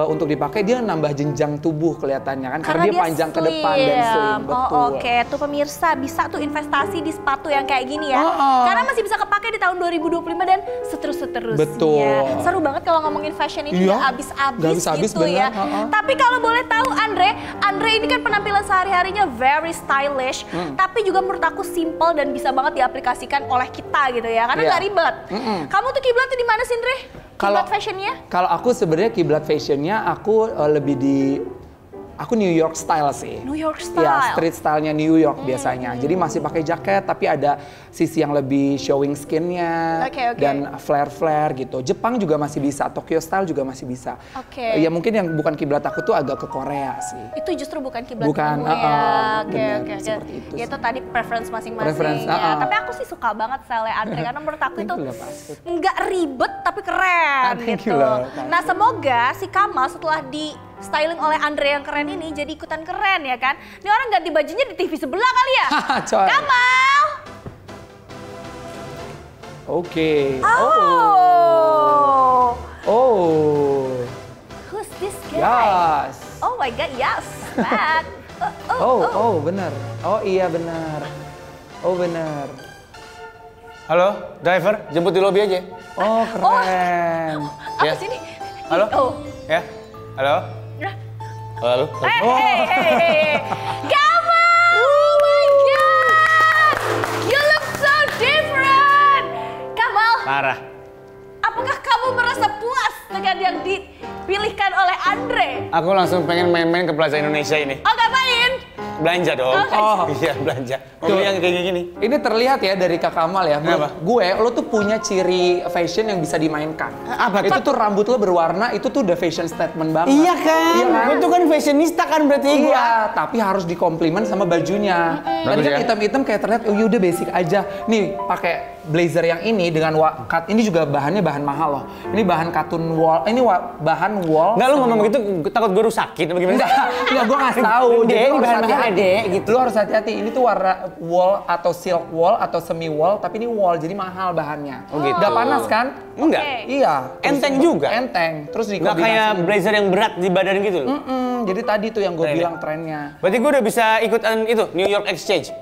untuk dipakai, dia nambah jenjang tubuh kelihatannya kan, karena dia panjang ke depan dan slim. Betul. Oh, oke. Tuh pemirsa bisa tuh investasi di sepatu yang kayak gini ya. Karena masih bisa kepake di tahun 2025 dan seterusnya. Betul. Seru banget kalau ngomongin fashion ini Iya, nggak habis-habis nggak habis-habis, gitu ya. bener. Tapi kalau boleh tahu Andre ini kan penampilan sehari-harinya very stylish, tapi juga menurut aku simple dan bisa banget diaplikasikan oleh kita gitu ya, karena nggak ribet. Kamu tuh kiblatnya di mana sih, Andre? Kiblat fashionnya? Kalau aku sebenarnya kiblat fashionnya aku lebih di New York style sih. New York style? Ya, street stylenya New York biasanya. Jadi masih pakai jaket tapi ada sisi yang lebih showing skinnya dan flare-flare gitu. Jepang juga masih bisa, Tokyo style juga masih bisa. Ya mungkin yang bukan kiblat aku tuh agak ke Korea sih. Itu justru bukan kiblat bukan, kamu ya. Oke. Seperti itu ya, itu tadi preference masing-masing Preference, ya. Tapi aku sih suka banget style Andre karena menurut aku itu nggak ribet tapi keren gitu. Nah, semoga si Kamal setelah di styling oleh Andre yang keren ini jadi ikutan keren ya kan. Ini orang ganti bajunya di TV sebelah kali ya. Kamal. Oke. Oh. Who's this guy? Yes. Oh my god, yes. Back. Oh, benar. Oh iya benar. Oh benar. Halo, driver, jemput di lobi aja. Oh keren. Apa sini? Halo? Oh. Ya, halo? Halo? Hey. Kamal! Oh my god! You look so different! Kamal, Parah. apakah kamu merasa puas dengan yang dipilihkan oleh Andre? Aku langsung pengen main-main ke Plaza Indonesia ini. Oh, ngapain? Belanja dong. Oh. Iya, belanja. Tuh. Mobil yang kayak gini. Ini terlihat ya dari Kak Kamal ya. Kenapa? Lo tuh punya ciri fashion yang bisa dimainkan. Apa itu tuh rambut lo berwarna, itu tuh udah fashion statement banget. Iya kan? Iya kan? Gue tuh kan fashionista kan berarti gua. Iya, tapi harus dikomplimen sama bajunya. Tadi Bagus kan ya? hitam-hitam kayak terlihat, oh yaudah basic aja. Nih, pakai blazer yang ini dengan ini juga bahannya bahan mahal loh. Ini bahan katun wool, bahan wool. Enggak, lu ngomong begitu takut gue rusakin apa gimana? Enggak, gue nggak tahu. Dek, Jadi lu harus bahan mahal, hati-hati. Dek, gitu. Lu harus hati-hati. Ini tuh warna wool atau silk wool atau semi wool, tapi ini wool jadi mahal bahannya. Oh, gitu. Nggak panas kan? Enggak. Iya. Enteng juga? Enteng. Terus Nggak kayak dikombinasi. blazer yang berat di badan gitu loh. Jadi tadi tuh yang gue Keren. bilang trennya. Berarti gue udah bisa ikutan itu, New York Exchange.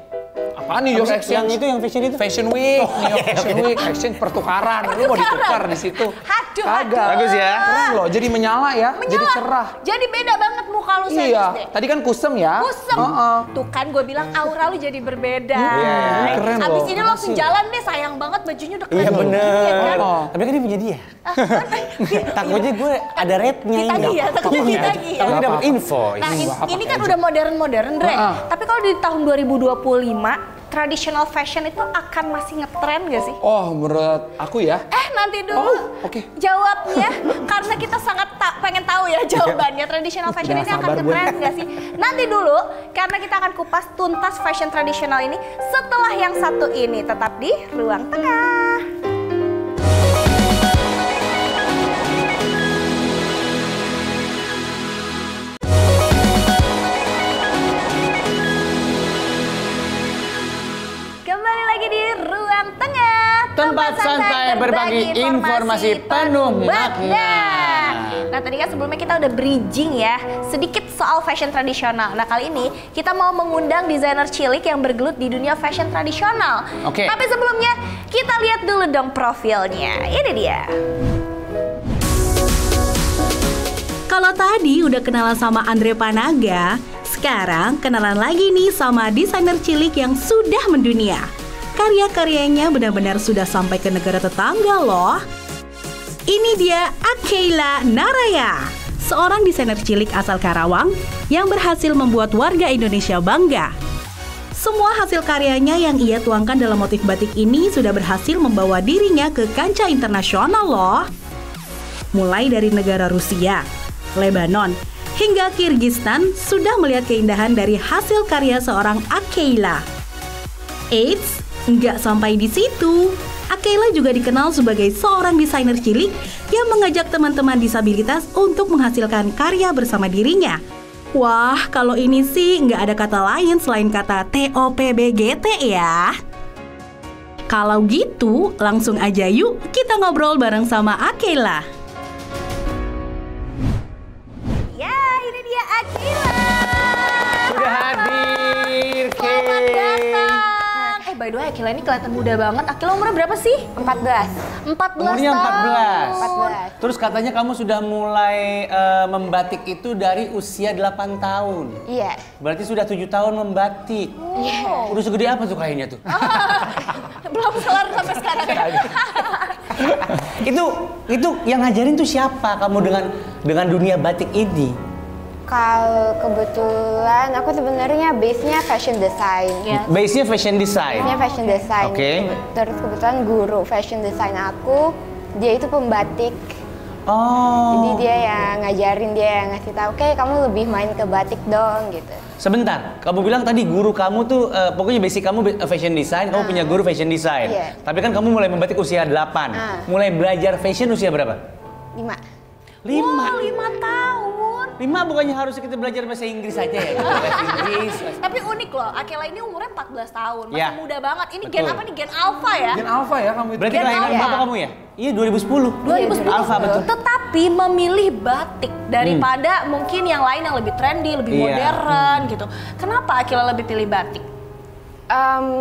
Apaan New York Apa sih? Exchange? Yang itu, yang fashion itu? Fashion Week, New York Fashion Week, exchange pertukaran. Lu mau ditukar di situ. Aduh, Kagak. Bagus ya. Keren loh, jadi menyala ya, jadi cerah. Jadi beda banget muka lu serius Iya, deh. tadi kan kusem ya. Kusem. Tuh kan gue bilang aura lu jadi berbeda. Iya, keren Abis loh. ini lo langsung jalan deh, sayang banget bajunya udah keren. Iya bener. kan? Oh. Tapi kan dia punya dia. Takutnya gue ada rate-nya ini. Ditagih ya, takutnya ditagih ya. Takutnya dapat info. Nah, Apa-apa ini kan aja. udah modern-modern, Dre. Heeh. Tapi kalau di tahun 2025, traditional fashion itu akan masih ngetren gak sih? Oh, menurut aku ya. Nanti dulu. Oh, oke. Jawabnya, karena kita sangat pengen tahu ya jawabannya. Traditional fashion Udah ini akan sabar gue. ngetren gak sih? Nanti dulu, karena kita akan kupas tuntas fashion tradisional ini setelah yang satu ini. Tetap di Ruang Tengah. Kembali lagi di Ruang Tengah, Tempat santai berbagi informasi penuh makna. Nah, tadi kan sebelumnya kita udah bridging ya sedikit soal fashion tradisional. Nah, kali ini kita mau mengundang desainer cilik yang bergelut di dunia fashion tradisional. Oke. Tapi sebelumnya kita lihat dulu dong profilnya. Ini dia. Kalau tadi udah kenalan sama Andre Panaga, sekarang kenalan lagi nih sama desainer cilik yang sudah mendunia. Karya-karyanya benar-benar sudah sampai ke negara tetangga loh. Ini dia Akela Naraya, seorang desainer cilik asal Karawang yang berhasil membuat warga Indonesia bangga. Semua hasil karyanya yang ia tuangkan dalam motif batik ini sudah berhasil membawa dirinya ke kancah internasional loh. Mulai dari negara Rusia, Lebanon, hingga Kirgistan sudah melihat keindahan dari hasil karya seorang Akela. Eits, nggak sampai di situ. Akela juga dikenal sebagai seorang desainer cilik yang mengajak teman-teman disabilitas untuk menghasilkan karya bersama dirinya. Wah, kalau ini sih nggak ada kata lain selain kata TOPBGT ya. Kalau gitu, langsung aja yuk kita ngobrol bareng sama Akela. Ya, ini dia Akela. Sudah hadir, Selamat datang. By the way, Akela ini kelihatan muda banget. Akela umurnya berapa sih? 14. 14 Umurnya tahun. 14. Terus katanya kamu sudah mulai membatik itu dari usia 8 tahun. Iya. Berarti sudah 7 tahun membatik. Iya. Udah segede apa tuh kainnya tuh? Belum kelar sampai sekarang ya. itu yang ngajarin tuh siapa kamu dengan dunia batik ini? Kalau kebetulan aku sebenarnya base-nya fashion design. Ya. Base-nya fashion design. Base-nya fashion design. Oke. Terus kebetulan guru fashion design aku, dia itu pembatik. Oh. Jadi dia yang ngajarin, dia yang ngasih tahu, oke kamu lebih main ke batik dong gitu. Sebentar, kamu bilang tadi guru kamu tuh pokoknya basic kamu fashion design, kamu punya guru fashion design. Iya. Tapi kan kamu mulai membatik usia 8. Mulai belajar fashion usia berapa? 5. 5. Wah, 5 tahun. 5 bukannya harusnya kita belajar bahasa Inggris aja ya? Bahasa Inggris. Tapi unik loh, Akela ini umurnya 14 tahun. Masih Ya. muda banget. Ini gen Betul. apa nih? Gen alpha ya? Gen alpha ya kamu itu. Berarti Gen kelahiran alpha. berapa kamu ya? Iya 2010. 2010. Alpha betul. Tetapi memilih batik daripada mungkin yang lain yang lebih trendy, lebih Iya. modern gitu. Kenapa Akela lebih pilih batik?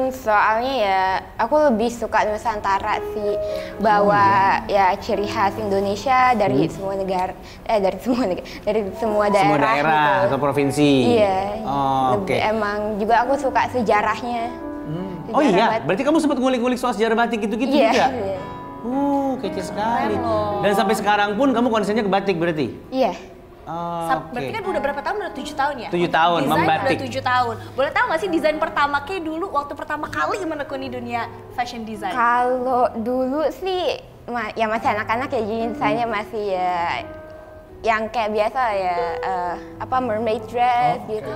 Soalnya ya aku lebih suka Nusantara sih, bawa ya ciri khas Indonesia dari semua negara, dari semua daerah. Semua daerah gitu. atau provinsi. Iya. Oh, Lebih- oke. Emang juga aku suka sejarahnya. Oh Sejarah iya, batik. berarti kamu sempat ngulik-ngulik soal sejarah batik gitu-gitu Iya. juga? Iya. Kece sekali. Keren loh. Dan sampai sekarang pun kamu konsennya ke batik berarti? Iya. Berarti kan udah berapa tahun? Udah 7 tahun ya? 7 tahun, Desain membatik. udah 7 tahun. Boleh tahu nggak sih desain pertama Kay dulu, waktu pertama kali menekuni dunia fashion design? Kalau dulu sih ya masih anak-anak ya, jadi desainnya masih ya yang kayak biasa ya, mermaid dress gitu.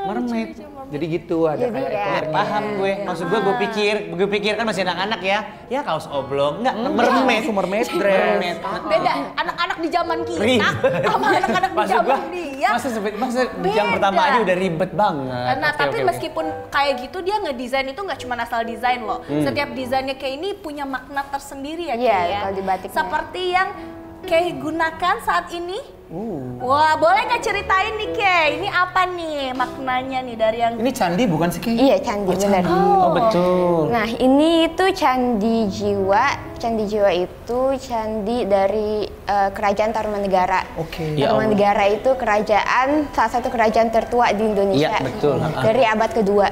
Mermaid. Jadi gitu ada Jadi kayak ya. ekornya. Paham gue. Maksud gue pikir kan masih anak-anak ya. Ya kaos oblong. Enggak, mermaid. Mermaid dress. Mermaid. Beda anak-anak di zaman kita Ribet. sama anak-anak di Maksud zaman gua, dia. masa yang pertama aja udah ribet banget. Nah, Oke, tapi oke, oke. meskipun kayak gitu dia ngedesain itu nggak cuma asal desain loh. Setiap desainnya kayak ini punya makna tersendiri ya, Iya, Kay, ya. kalau di batiknya. Seperti yang Kay gunakan saat ini. Wah, boleh nggak ceritain nih Kay? Ini apa nih maknanya nih dari yang Ini candi bukan sih Kay? Iya, candi benar. Oh betul. Nah, ini itu Candi Jiwa. Candi Jiwa itu candi dari Kerajaan Tarumanegara. Oke. Ya Allah. Tarumanegara itu salah satu kerajaan tertua di Indonesia. Iya, betul. Dari abad kedua.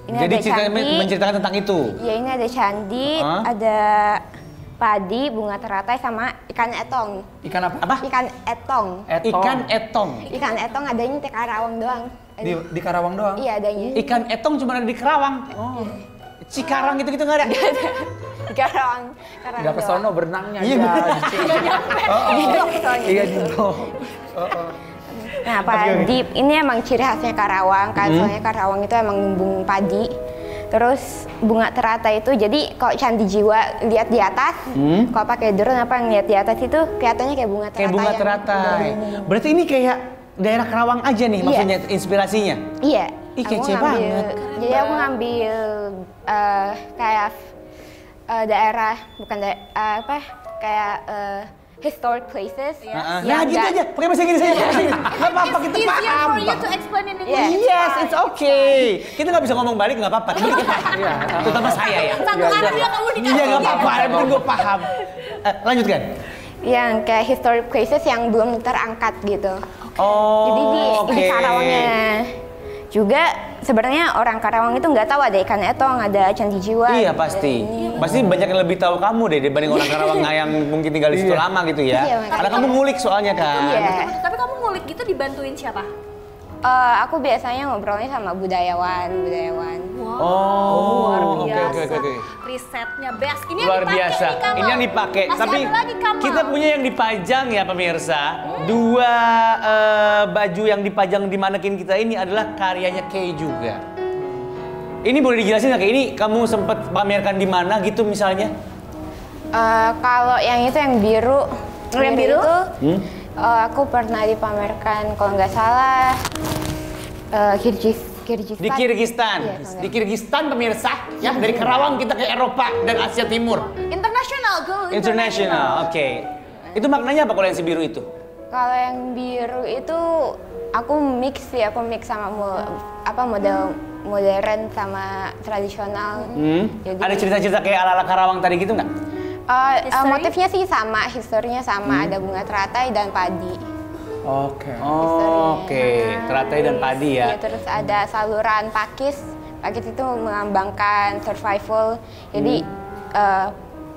Ini Jadi ada ceritanya candi. menceritakan tentang itu. Ya, ini ada candi, ada padi, bunga teratai, sama ikan etong. Ikan apa? Apa? Ikan etong. Ikan etong. Ikan etong adanya di Karawang doang. Di Karawang doang? Iya, adanya. Ikan etong cuma ada di Kerawang. Oh. Cikarang gitu-gitu nggak ada. Di Karawang. Nggak ke sono berenangnya Iya, aja. Iya di Nah, padi ini emang ciri khasnya Karawang. Kan soalnya Karawang itu emang lumbung padi. Terus bunga teratai itu, jadi kalau Candi Jiwa lihat di atas, kalau pakai drone lihat di atas itu kelihatannya kayak bunga teratai. Kayak bunga yang teratai. berbunga. Berarti ini kayak daerah Kerawang aja nih maksudnya inspirasinya. Iya. Ih, Aku kece ngambil- banget. Jadi aku ngambil kayak daerah, bukan kayak historic places. Nah yang gitu nggak- aja. Pakai bahasa Inggris aja. Nggak apa-apa, kita easier paham. for you to explain in English. Yeah. Yes, it's okay. Kita nggak bisa ngomong balik nggak apa-apa. Tapi kita paham. Terutama saya ya. Satu artinya kamu dikasih. Iya nggak apa-apa. Yang penting gue paham. Lanjutkan. Yang kayak historic places yang belum terangkat gitu. Oh, Jadi di oke. Karawangnya juga sebenarnya orang Karawang itu nggak tahu ada ikan etong, ada Candi Jiwa. Iya pasti. Pasti banyak yang lebih tahu kamu deh dibanding orang Karawang yang mungkin tinggal di situ lama gitu ya. Iya, Karena kamu ngulik soalnya kan. Iya. Tapi kamu ngulik gitu dibantuin siapa? Aku biasanya ngobrolnya sama budayawan. Oh, Luar oke, biasa. oke. Risetnya best. Ini Luar yang dipakai biasa. nih, Kamal. Ini yang dipakai. Masih Tapi ada lagi, Kamal. kita punya yang dipajang ya pemirsa. Dua baju yang dipajang di manekin kita ini adalah karyanya Kay juga. Ini boleh dijelasin nggak Kay? Ini kamu sempat pamerkan di mana gitu misalnya? Kalau yang itu yang biru, Yang biru? itu aku pernah dipamerkan kalau nggak salah Kirgistan. Di Kirgistan. Iya, kalau Di Kirgistan pemirsa, ya dari Karawang kita ke Eropa dan Asia Timur. International, go International, oke. Itu maknanya apa kalau yang si biru itu? Kalau yang biru itu aku mix sama model modern sama tradisional. Jadi Ada cerita-cerita kayak ala-ala Karawang tadi gitu nggak? History? motifnya sih sama, historinya sama, ada bunga teratai dan padi. Oke. Oh, oke. Teratai dan padi ya. Ya, terus ada saluran pakis. Pakis itu melambangkan survival. Jadi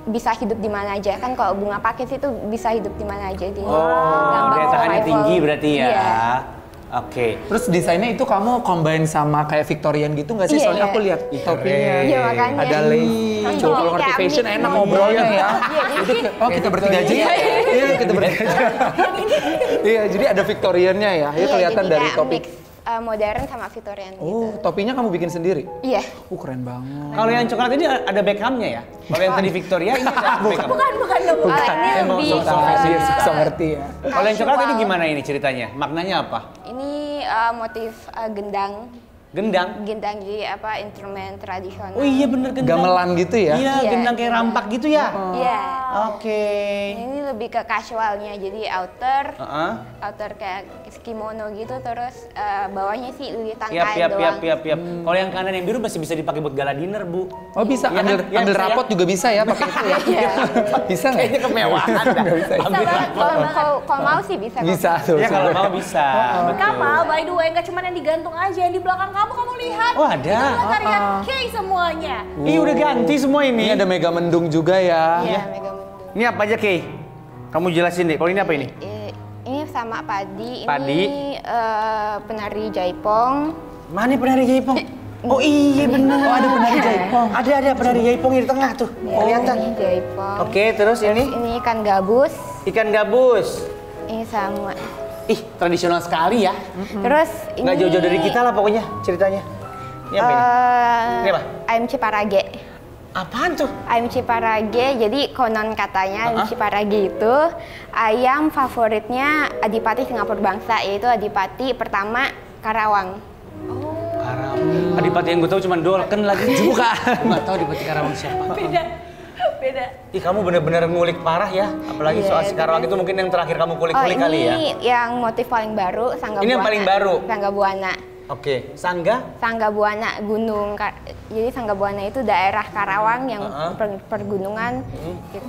bisa hidup di mana aja. Kan kalau bunga pakis itu bisa hidup di mana aja. Jadi lambang Daya tahannya survival. tinggi berarti ya. Iya. Oke. Terus desainnya itu kamu combine sama kayak Victorian gitu nggak sih? Iya, Soalnya iya. aku lihat topinya. Iya, makanya. Ada lace. Cocok. Coba kalau ngerti Kayak fashion mix enak gitu. ngobrolnya ya. Iya, Oh kita bertiga aja ya? Iya kita bertiga aja. Iya jadi ada Victoriannya ya. Ini Iya, kelihatan jadi dari kayak topi. mix modern sama Victorian gitu. Oh topinya kamu bikin sendiri? Iya. Keren banget. Kalau yang coklat ini ada Beckhamnya ya? Kalau yang tadi Victoria ini ada Beckham. Bukan dong. Kalau ini Saya mau lebih sok-sok ke fashion. Bisa ngerti ya. Kalau yang coklat ini casual. gimana ini ceritanya? Maknanya apa? Ini motif gendang. Gendang? Gendang jadi instrumen tradisional. Oh iya bener gendang. Gamelan gitu ya? Iya, Iya, gendang kayak gendang. rampak gitu ya? Iya. Oke. Ini lebih ke casualnya, jadi outer Heeh. kayak kimono gitu, terus bawahnya sih lilitan Yap, kain yap, doang. yap. Kalau yang kanan yang biru masih bisa dipakai buat gala dinner, Bu. Oh bisa, Iya ambil, kan? Iya, ambil bisa ya? rapot juga bisa ya pakai itu ya? Iya. Bisa nggak? Kayaknya kemewahan dah. Nggak bisa. Ambil Kalau mau sih bisa. Bisa tuh. Ya kalau mau bisa. Betul. Kamal, by the way, nggak cuma yang digantung aja, yang di belakang kamu lihat. Oh, ada. Itu adalah karya Kay semuanya. Ih udah ganti semua ini. Ini ada mega mendung juga ya. Iya, mega mendung. Ini apa aja, Kay? Kamu jelasin deh. Kalau ini apa ini? sama Padi. Padi. Ini penari Jaipong. Mana penari Jaipong? Oh iya benar. Oh ada penari Jaipong. Ada penari Jaipong di tengah tuh. Kelihatan. Ini Jaipong. Oke, terus ini? Ini ikan gabus. Ikan gabus. Ini sama. Ih, tradisional sekali ya. Terus ini Nggak jauh-jauh dari kita lah pokoknya ceritanya. Ini apa ini? Ini apa? Ayam Ciparage. Apaan tuh? Ayam Ciparage, jadi konon katanya ayam Ciparage itu ayam favoritnya Adipati Singapura Bangsa, yaitu Adipati pertama Karawang. Karawang. Adipati yang gue tahu cuma Dolken lagi. Bukan. Nggak tahu Adipati Karawang siapa. Beda. Ih kamu bener-bener ngulik parah ya. Apalagi soal si Karawang itu mungkin yang terakhir kamu kulik-kulik kali ya. Ini yang motif paling baru, Sangga Buana. Ini yang paling baru? Sangga Buana. Oke, Sangga? Sangga Buana, gunung. Jadi Sangga Buana itu daerah Karawang yang pergunungan. Gitu.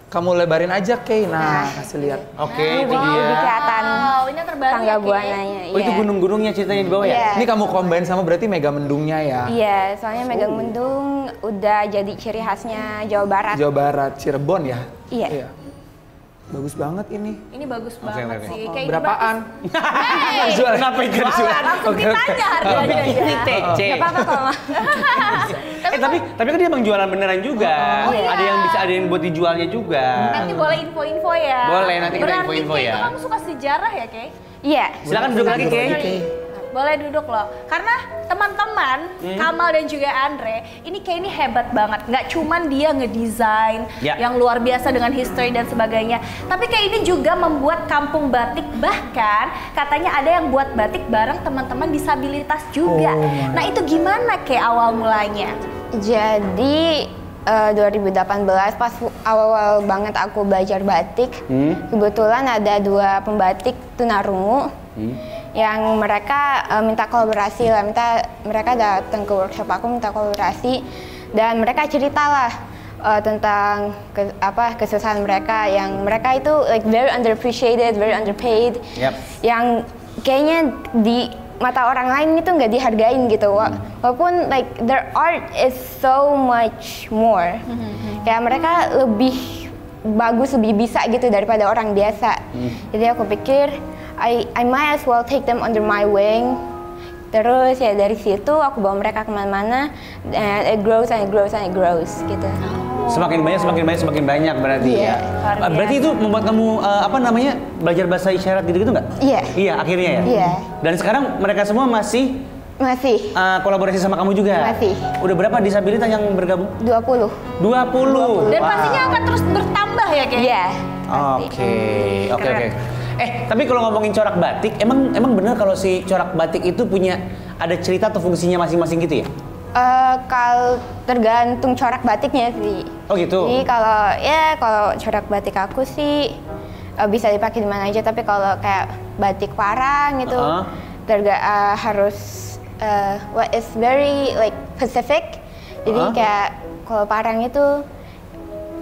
Kamu lebarin aja, Kay. Nah, kasih lihat. Oke, itu dia. Lebih kelihatan Ini terbaru Sangga ya, Kay? Buananya. Oh itu gunung-gunungnya ceritanya di bawah ya? Iya. Ini kamu combine sama berarti Mega Mendungnya ya? Iya, soalnya Megang Mendung udah jadi ciri khasnya Jawa Barat. Jawa Barat, Cirebon ya? Iya. Bagus banget ini. Ini bagus banget oke. sih. Kayak Berapaan? Kenapa ikan jual? Langsung ditanya harganya Ini ya. TC. Gak apa-apa kok, Ma. Tapi kan dia emang jualan beneran juga. iya. Ada yang buat dijualnya juga. Nanti boleh info-info ya. Boleh, nanti kita Berarti info-info Kay, ya. itu kamu suka sejarah ya, Kay? Iya. Silakan duduk lagi, Kay. Boleh duduk loh. Karena teman-teman, Kamal dan juga Andre, ini kayak ini hebat banget. Nggak cuman dia ngedesain Ya. yang luar biasa dengan history dan sebagainya. Tapi kayak ini juga membuat kampung batik. Bahkan katanya ada yang buat batik bareng teman-teman disabilitas juga. Nah itu gimana kayak awal mulanya? Jadi 2018 pas awal-awal banget aku belajar batik, kebetulan ada 2 pembatik tunarungu yang mereka minta kolaborasi lah, mereka datang ke workshop aku minta kolaborasi dan mereka ceritalah tentang kesusahan mereka yang mereka itu like very underappreciated, very underpaid, yang kayaknya di mata orang lain itu nggak dihargain gitu, walaupun like their art is so much more, kayak mereka lebih bagus, lebih bisa gitu daripada orang biasa. Jadi aku pikir I might as well take them under my wing. Terus ya dari situ aku bawa mereka kemana-mana, and it grows and it grows and it grows gitu. Semakin banyak berarti Iya. ya. Berarti itu membuat kamu belajar bahasa isyarat gitu-gitu nggak? Iya. Iya akhirnya ya. Iya. Dan sekarang mereka semua masih kolaborasi sama kamu juga? Masih. Udah berapa disabilitas yang bergabung? 20. 20. Dan pastinya akan terus bertambah ya kayak? Iya. Oke. Tapi kalau ngomongin corak batik, emang bener kalau si corak batik itu punya ada cerita atau fungsinya masing-masing gitu ya? Kalau tergantung corak batiknya sih. Oh gitu. Jadi kalau corak batik aku sih bisa dipakai di mana aja, tapi kalau kayak batik Parang itu harus it's very like specific. Jadi kayak kalau Parang itu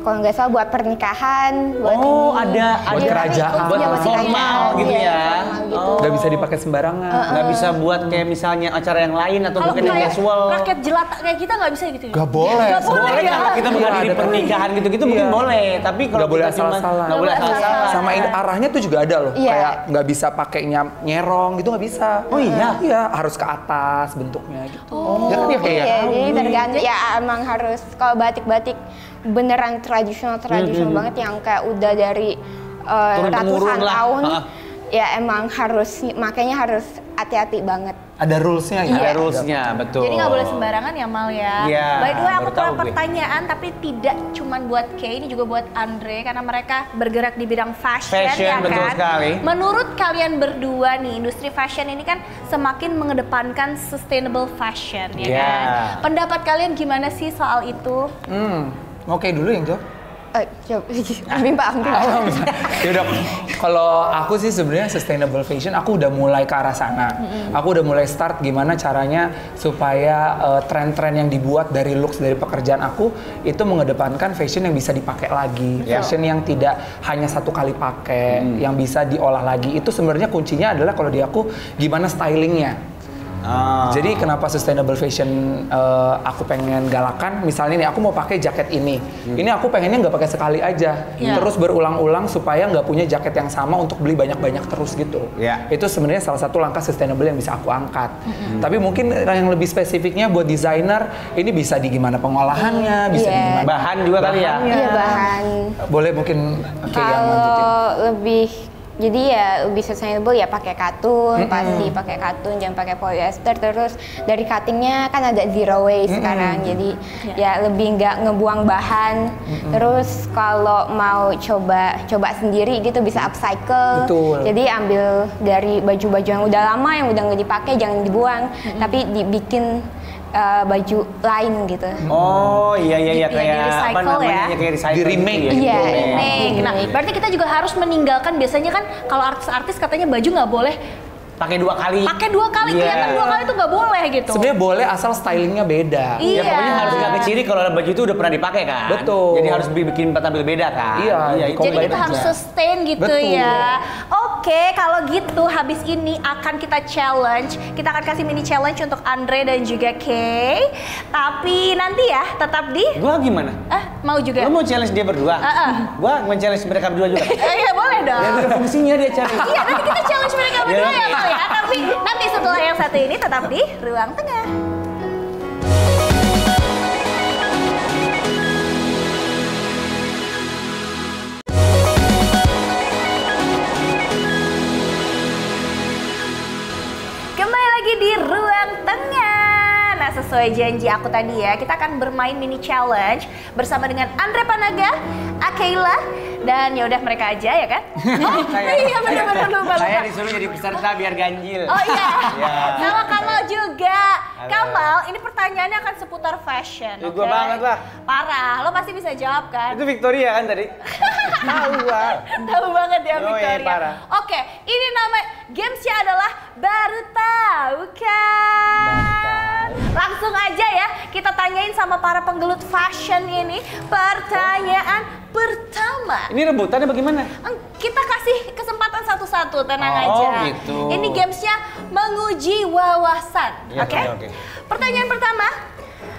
kalau nggak salah buat pernikahan, buat ada kerajaan, buat formal gitu ya. Nggak bisa dipakai sembarangan. Nggak bisa buat kayak misalnya acara yang lain atau Kalau mungkin yang kayak casual. rakyat jelata kayak kita nggak bisa gitu. Nggak boleh. Boleh ya? kalau kita menghadiri pernikahan gitu-gitu mungkin boleh, tapi kalau Nggak boleh kita cuma- asal-asalan. nggak boleh asal-asalan. Sama ini arahnya tuh juga ada loh. Iya. Kayak nggak bisa pakai nyerong gitu, nggak bisa. Oh iya? Iya, harus ke atas bentuknya gitu. Ya kan ya kayak Iya, jadi tergantung ya emang harus kalau batik-batik beneran tradisional banget yang kayak udah dari ratusan lah. tahun. Ya emang makanya harus hati-hati banget. Ada rules-nya ya? Ada rules-nya, betul. Jadi nggak boleh sembarangan ya Mal ya. Iya, By the way aku baru tahu punya gue. pertanyaan tapi tidak cuman buat Kay, ini juga buat Andre karena mereka bergerak di bidang fashion ya Betul kan. sekali. Menurut kalian berdua nih, industri fashion ini kan semakin mengedepankan sustainable fashion ya Iya. kan. Pendapat kalian gimana sih soal itu? Oke dulu yang jawab. Coba, Bimpa. Ya udah, kalau aku sih sebenarnya sustainable fashion, aku udah mulai ke arah sana. Aku udah mulai start gimana caranya supaya tren-tren yang dibuat dari looks dari pekerjaan aku itu mengedepankan fashion yang bisa dipakai lagi, fashion yang tidak hanya satu kali pakai, yang bisa diolah lagi. Itu sebenarnya kuncinya adalah kalau di aku gimana stylingnya. Jadi kenapa sustainable fashion aku pengen galakan, misalnya nih aku mau pakai jaket ini. Ini aku pengennya nggak pakai sekali aja, terus berulang-ulang supaya nggak punya jaket yang sama untuk beli banyak-banyak terus gitu. Itu sebenarnya salah satu langkah sustainable yang bisa aku angkat. Tapi mungkin yang lebih spesifiknya buat desainer, ini bisa di gimana pengolahannya, bisa di gimana bahan juga kali ya. Iya, bahan. Boleh mungkin kayak yang lanjutin. Kalau lebih jadi ya lebih sustainable ya pakai katun, pasti pakai katun, jangan pakai polyester. Terus dari cuttingnya kan ada zero waste sekarang, jadi ya lebih nggak ngebuang bahan. Terus kalau mau coba sendiri gitu bisa upcycle. Betul. Jadi ambil dari baju-baju yang udah lama yang udah nggak dipakai jangan dibuang, tapi dibikin baju lain gitu. Oh iya Di kayak recycle apa namanya ya? kayak recycle. Di remake. gitu Iya, Remake. Nah, berarti kita juga harus meninggalkan, biasanya kan kalau artis-artis katanya baju nggak boleh Pakai 2 kali. pakai 2 kali, kelihatan 2 kali itu nggak boleh gitu. Sebenarnya boleh asal stylingnya beda. Iya. Ya pokoknya harus nggak keciri kalau baju itu udah pernah dipakai kan. Betul. Jadi harus bikin tampil beda kan. Iya, itu Jadi combine kita harus aja. sustain gitu Betul. ya. Oke, kalau gitu habis ini akan kita challenge. Kita akan kasih mini challenge untuk Andre dan juga Kay. Tapi nanti ya tetap di Gua gimana? mau juga. Lo mau challenge dia berdua? Gua men-challenge mereka berdua juga. Iya boleh dong. Ya ada fungsinya dia cari. Iya, nanti kita challenge mereka berdua ya, oke. Mal ya. Tapi nanti setelah yang satu ini tetap di ruang tengah. Kembali lagi di ruang tengah. Nah, sesuai janji aku tadi ya, kita akan bermain mini challenge bersama dengan Andre Panaga, Akela, dan ya udah mereka aja ya kan? Oh iya benar-benar lupa. Saya disuruh jadi peserta biar ganjil. Oh iya, Iya. sama Kamal juga. Halo. Kamal, ini pertanyaannya akan seputar fashion. Ya, oke? gua banget lah. Parah, lo pasti bisa jawab kan? Itu Victoria kan tadi? Tahu gua. Tahu banget ya Oh, iya, Victoria. parah. Oke, ini nama gamesnya adalah Baru Tahu Kan. Langsung aja ya, kita tanyain sama para penggelut fashion ini. Pertanyaan pertama. Ini rebutannya bagaimana? Kita kasih kesempatan satu-satu, tenang Oh, aja. gitu. Ini gamesnya menguji wawasan, Iya, oke? oke. Pertanyaan pertama,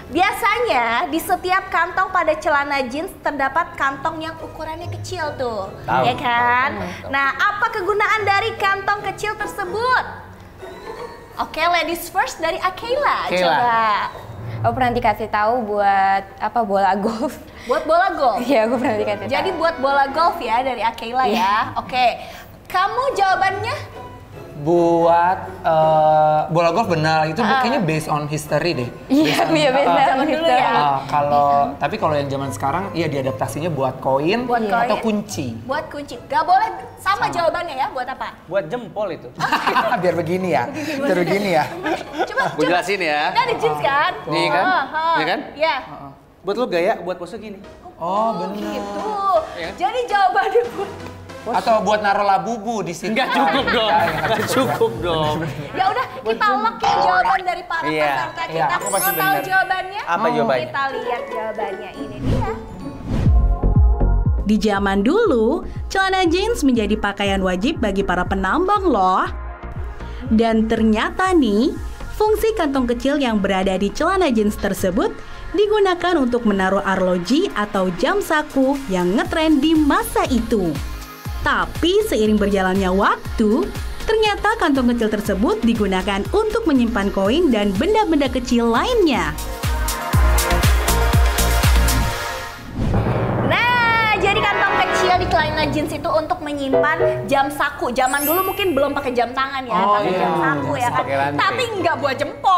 biasanya di setiap kantong pada celana jeans terdapat kantong yang ukurannya kecil tuh, Tahu. ya kan? Nah, apa kegunaan dari kantong kecil tersebut? Oke, ladies first dari Akela, Akela. coba. Aku pernah dikasih tahu buat apa bola golf. Buat bola golf. Iya, aku pernah dikasih tahu. Jadi buat bola golf ya dari Akela ya. Oke, kamu jawabannya? Buat bola golf benar itu kayaknya based on history deh. Iya, iya beda. Zaman dulu ya. Tapi kalau yang zaman sekarang iya diadaptasinya buat koin Buat koin. atau kunci. Buat kunci. Gak boleh sama jawabannya ya, buat apa? Buat jempol itu. Biar begini ya. Biar begini ya. Coba, Gua jelasin ya. Ini ada jeans kan? Nih kan? Iya kan? Iya. Buat lo gaya, buat pose gini. Oh, benar. Gitu. Jadi jawabannya buat... Atau buat naruh labubu di sini. Enggak cukup dong. Enggak cukup dong. Ya udah, kita lock ya jawaban dari para Iya. peserta Iya, kita. aku pasti Mau tahu benar. jawabannya? Apa jawabannya? Kita lihat jawabannya. Ini dia. Di zaman dulu, celana jeans menjadi pakaian wajib bagi para penambang loh. Dan ternyata nih, fungsi kantong kecil yang berada di celana jeans tersebut digunakan untuk menaruh arloji atau jam saku yang ngetren di masa itu. Tapi seiring berjalannya waktu, ternyata kantong kecil tersebut digunakan untuk menyimpan koin dan benda-benda kecil lainnya. Nah, jadi kantong kecil di celana jeans itu untuk menyimpan jam saku. Zaman dulu mungkin belum pakai jam tangan ya, pakai jam saku ya kan. Pakai rantai. Tapi nggak buat jempol.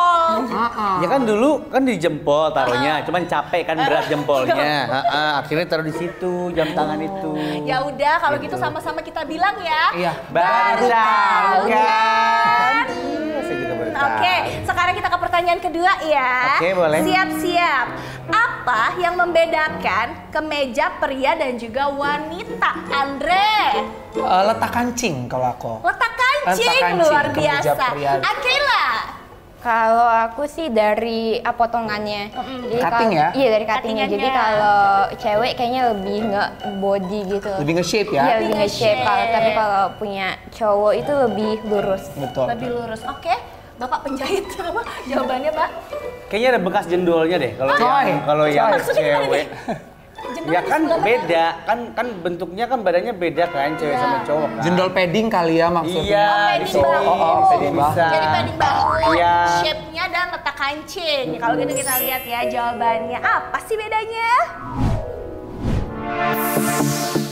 Ya kan dulu kan di jempol taruhnya, cuman capek kan berat jempolnya. Akhirnya taruh di situ jam tangan itu. Ya udah, kalau gitu sama-sama kita bilang ya. Iya. Baru tahu kan? Saya juga baru tahu. Oke, sekarang kita ke pertanyaan kedua ya. Oke, boleh. Siap-siap. Apa yang membedakan kemeja pria dan juga wanita? Andre, Letak kancing kalau aku. letak kancing, Letak kancing, luar kemeja biasa. pria. Akela, Kalau aku sih dari potongannya. Jadi Cutting ya? Iya, dari cuttingnya. Jadi Cuttingannya. kalau cewek kayaknya lebih nggak body gitu. Lebih nge-shape Iya, ya. lebih nge-shape. Tapi kalau punya cowok itu lebih lurus. Betul. lebih lurus. Oke, Bapak penjahit apa jawabannya, Pak? Kayaknya ada bekas jendolnya deh kalau yang cewek. Ya kan beda, kan bentuknya kan badannya beda kan, cewek sama cowok kan. Jendol padding kali ya maksudnya. Iya, padding bahu. padding bahu. Jadi padding bahu, Iya. shape-nya dan letak kancing. Kalau gitu kita lihat ya jawabannya. Apa sih bedanya?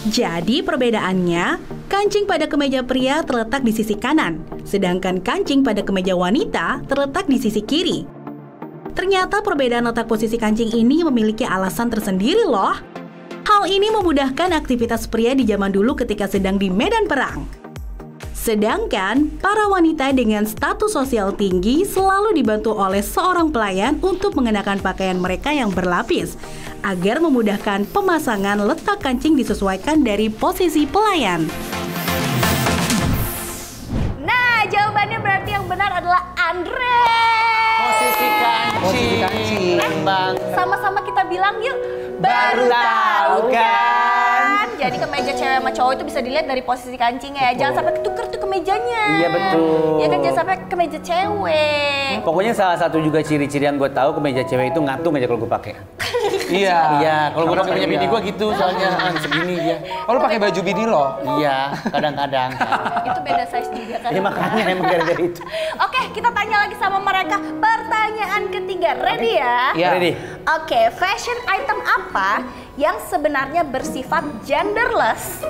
Jadi perbedaannya, kancing pada kemeja pria terletak di sisi kanan, sedangkan kancing pada kemeja wanita terletak di sisi kiri. Ternyata perbedaan letak posisi kancing ini memiliki alasan tersendiri loh. Hal ini memudahkan aktivitas pria di zaman dulu ketika sedang di medan perang. Sedangkan para wanita dengan status sosial tinggi selalu dibantu oleh seorang pelayan untuk mengenakan pakaian mereka yang berlapis, agar memudahkan pemasangan letak kancing disesuaikan dari posisi pelayan. Nah, jawabannya berarti yang benar adalah Andre. Posisi kancing. Bang. Sama-sama kita bilang yuk. Baru tahu kan? Jadi kemeja cewek sama cowok itu bisa dilihat dari posisi kancingnya ya. Jangan sampai ketuker tuh kemejanya. Iya, betul. Ya kan, jangan sampai kemeja cewek. Pokoknya salah satu juga ciri-ciri yang gue tahu kemeja cewek itu ngatung aja kalau gue pakai. Iya. Iya, kalau gue pakai Iya. bini gue gitu soalnya segini dia. Oh, lu pakai baju bini lo? Iya, kadang-kadang. Itu beda size juga kan. Ya makanya emang gara-gara itu. Oke, kita tanya lagi sama mereka. Pertanyaan ketiga, ready ya? Iya. Ready? Oke, fashion item apa yang sebenarnya bersifat genderless,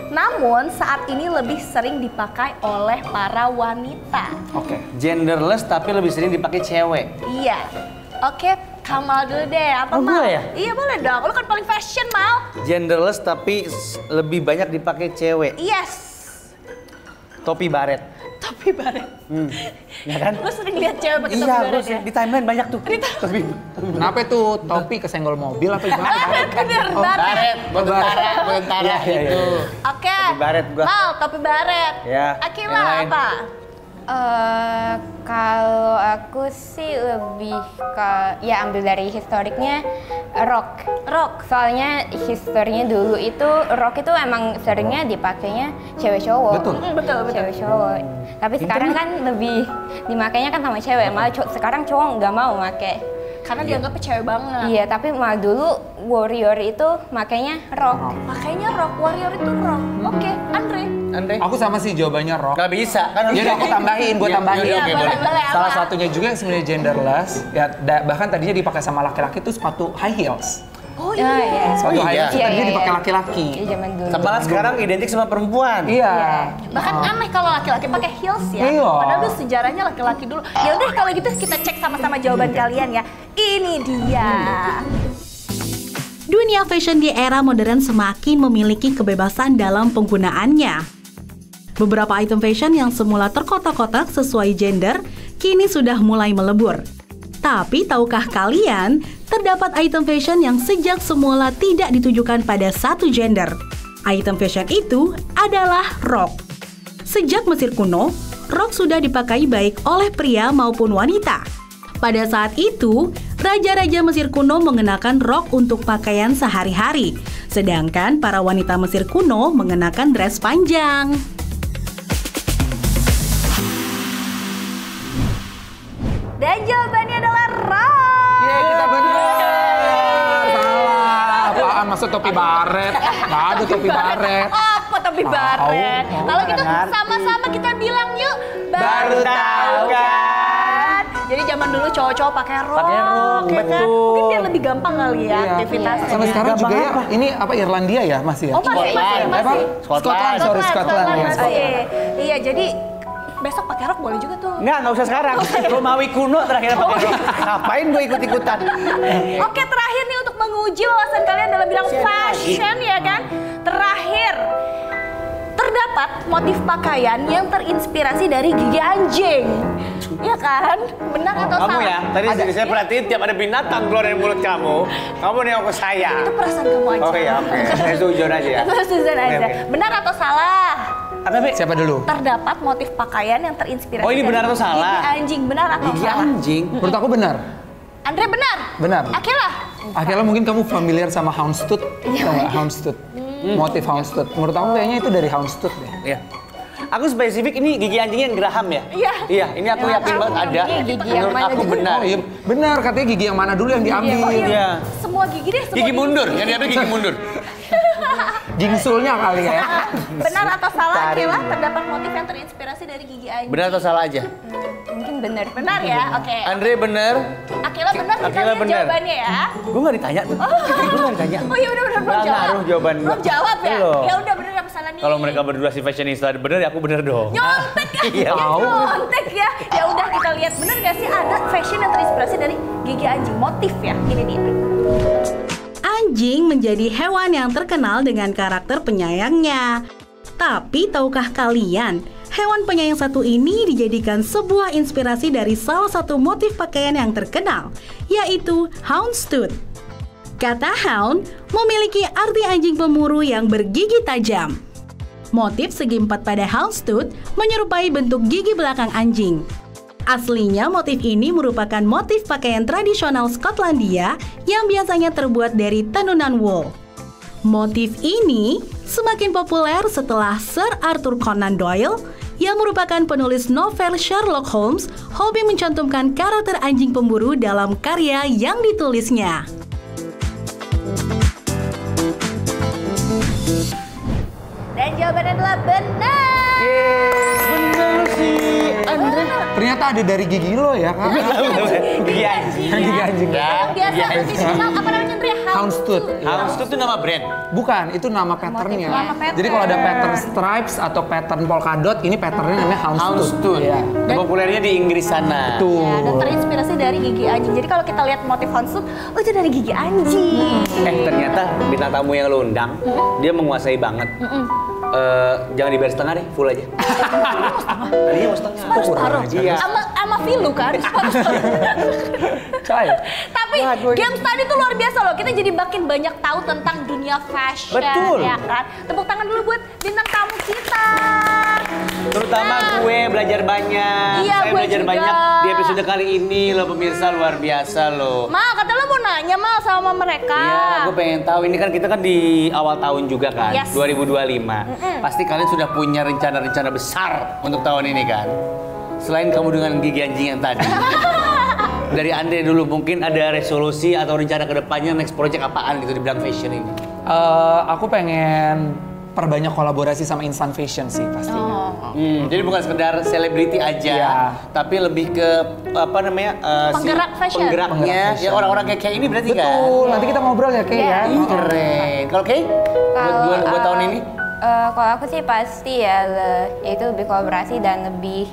namun saat ini lebih sering dipakai oleh para wanita? Oke. Genderless tapi lebih sering dipakai cewek. Iya. Oke, Kamal dulu deh. Apa, Oh, Mal? gue ya? Iya, boleh dong. Lu kan paling fashion, Mal. Genderless tapi lebih banyak dipakai cewek. Yes. Topi baret. Topi baret. Ya kan? Lu sering lihat cewek pakai topi Iya, baret gue ya? di timeline banyak tuh. Topi. Kenapa tuh topi kesenggol mobil atau gimana? Bener, baret. buat tentara itu. Oke. Topi baret gua. Mal, topi baret. Ya, Akila yang lain. apa? Kalau aku sih lebih ke ya ambil dari historiknya rok. Rok. Soalnya historinya dulu itu rok itu emang seringnya dipakainya cewek cowok. Betul. Betul. Cewek cowok. Tapi sekarang kan lebih dimakainya kan sama cewek. Malah sekarang cowok nggak mau make. Karena dianggapnya cewek banget. Iya, tapi malah dulu warrior itu makainya rok. Makanya rok, warrior itu rok. Oke, Andre. Aku sama sih jawabannya rok. Gak bisa kan? Ya udah aku tambahin, gue Iya, tambahin. iya, oke, boleh. Salah satunya juga yang sebenarnya genderless, ya bahkan tadinya dipakai sama laki-laki itu sepatu high heels. Oh Iya, iya. Sepatu high heels itu Iya, tadinya iya, dipakai iya. laki-laki. Di zaman dulu. Malah sekarang identik sama perempuan. Iya. Bahkan aneh kalau laki-laki pakai heels ya. Iya. Padahal itu sejarahnya laki-laki dulu. Ya udah kalau gitu kita cek sama-sama jawaban kalian ya. Ini dia. Dunia fashion di era modern semakin memiliki kebebasan dalam penggunaannya. Beberapa item fashion yang semula terkotak-kotak sesuai gender, kini sudah mulai melebur. Tapi tahukah kalian, terdapat item fashion yang sejak semula tidak ditujukan pada satu gender. Item fashion itu adalah rok. Sejak Mesir kuno, rok sudah dipakai baik oleh pria maupun wanita. Pada saat itu, raja-raja Mesir kuno mengenakan rok untuk pakaian sehari-hari, sedangkan para wanita Mesir kuno mengenakan dress panjang. Dan jawabannya adalah rok. Yeay, kita benar. Salah. Apaan maksud topi baret? Nggak ada topi baret. Apa topi baret? Tahu. Kalau gitu Ngerti. sama-sama kita bilang yuk. Baru tahu kan? Jadi zaman dulu cowok-cowok pakai rok, Pakai rok, ya kan? betul. Mungkin biar lebih gampang kali ya Iya. aktivitasnya. Sampai sekarang Gampang juga ya, apa? ini apa Irlandia ya masih ya? Oh masih. Apa? Scotland, sorry Scotland ya. Oh, iya, jadi besok pakai rok boleh juga tuh. Nggak usah sekarang. Romawi kuno terakhir pakai rok. Ngapain gue ikut-ikutan? Oke, terakhir nih untuk menguji wawasan kalian dalam bidang fashion ya kan. Terakhir, terdapat motif pakaian yang terinspirasi dari gigi anjing. Ya kan? Benar atau Kamu salah? ya, tadi saya perhatiin tiap ada binatang keluar dari mulut kamu nengok ke saya. Itu perasaan kamu aja. Oh iya, oke. Saya suzon aja ya. Suzon aja. Oke. Benar atau salah? Apa, Be? Siapa dulu? Terdapat motif pakaian yang terinspirasi Oh, ini dari benar atau salah? gigi anjing. Benar atau Gigi salah? anjing. Menurut aku benar. Andre benar? Benar. Akila? Akhirnya mungkin kamu familiar sama houndstooth, tau nggak houndstooth? Motif houndstooth. Menurut aku kayaknya itu dari houndstooth deh. Iya. Aku spesifik ini gigi anjingnya yang Graham ya? Iya. Iya, ini aku yakin banget ada. Ini gigi yang Menurut mana aku dulu? benar. Oh iya, benar katanya gigi yang mana dulu yang diambil. Iya. Semua gigi deh, semua Gigi mundur, yang diambil gigi mundur. Gingsulnya kali ya. Benar atau salah, Akila? Terdapat motif yang terinspirasi dari gigi anjing. Benar atau salah aja? Mungkin benar. Benar ya? Oke. Andre benar. Akila benar, kita Akila lihat benar. jawabannya ya. Gue nggak ditanya tuh. Gue nggak ditanya. Oh iya udah belum Nggak jawab. ngaruh jawaban gue. Belum jawab ya? Belum. Ya udah benar apa salah nih? Kalau mereka berdua si fashionista benar ya aku benar dong. nyontek ya, Iya. nyontek ya. Ya udah kita lihat benar gak sih ada fashion yang terinspirasi dari gigi anjing, motif ya. Ini dia. Anjing menjadi hewan yang terkenal dengan karakter penyayangnya. Tapi tahukah kalian, hewan penyayang satu ini dijadikan sebuah inspirasi dari salah satu motif pakaian yang terkenal, yaitu houndstooth. Kata hound memiliki arti anjing pemburu yang bergigi tajam. Motif segi empat pada houndstooth menyerupai bentuk gigi belakang anjing. Aslinya motif ini merupakan motif pakaian tradisional Skotlandia yang biasanya terbuat dari tenunan wool. Motif ini semakin populer setelah Sir Arthur Conan Doyle yang merupakan penulis novel Sherlock Holmes hobi mencantumkan karakter anjing pemburu dalam karya yang ditulisnya. Dan jawabannya adalah benar. Benar sih. Andre. Ternyata ada dari gigi lo ya kan? Gigi anjing. Gigi anjing. Yang biasa dikenal apa namanya Andre? Houndstooth. Houndstooth itu nama brand. Bukan, itu nama patternnya. Nama pattern. Jadi kalau ada pattern stripes atau pattern polka dot, ini patternnya namanya houndstooth. Houndstooth. Iya. Populernya di Inggris sana. Tuh. Ya, dan terinspirasi dari gigi anjing. Jadi kalau kita lihat motif houndstooth, oh itu dari gigi anjing. Ternyata bintang tamu yang lo undang, dia menguasai banget. Jangan dibayar setengah deh, full aja. Tadinya mau setengah. Harus taruh. Iya. Sama Vilu kan. Coy. Tapi games tadi tuh luar biasa loh. Kita jadi makin banyak tahu tentang dunia fashion. Betul. Ya kan? Tepuk tangan dulu buat bintang tamu kita. Terutama gue belajar banyak. Iya, Saya gue belajar juga. banyak di episode kali ini loh pemirsa, luar biasa loh. Mal, kata lo mau nanya Mal sama mereka. Iya, gue pengen tahu. Ini kan kita kan di awal tahun juga kan, Yes. 2025. Pasti kalian sudah punya rencana-rencana besar untuk tahun ini kan. Selain kamu dengan gigi anjing yang tadi. Dari Andre dulu mungkin ada resolusi atau rencana kedepannya next project apaan gitu di bidang fashion ini? Aku pengen perbanyak kolaborasi sama instant fashion sih pastinya. Jadi bukan sekedar selebriti aja, Iya. tapi lebih ke apa namanya Penggerak fashion. penggeraknya, Penggerak fashion. ya orang-orang kayak ini berarti kan? Betul, nanti kita ngobrol ya Kay ya. Ih, keren. Kalau Kay, buat tahun ini? Kalau aku sih pasti ya, yaitu lebih kolaborasi dan lebih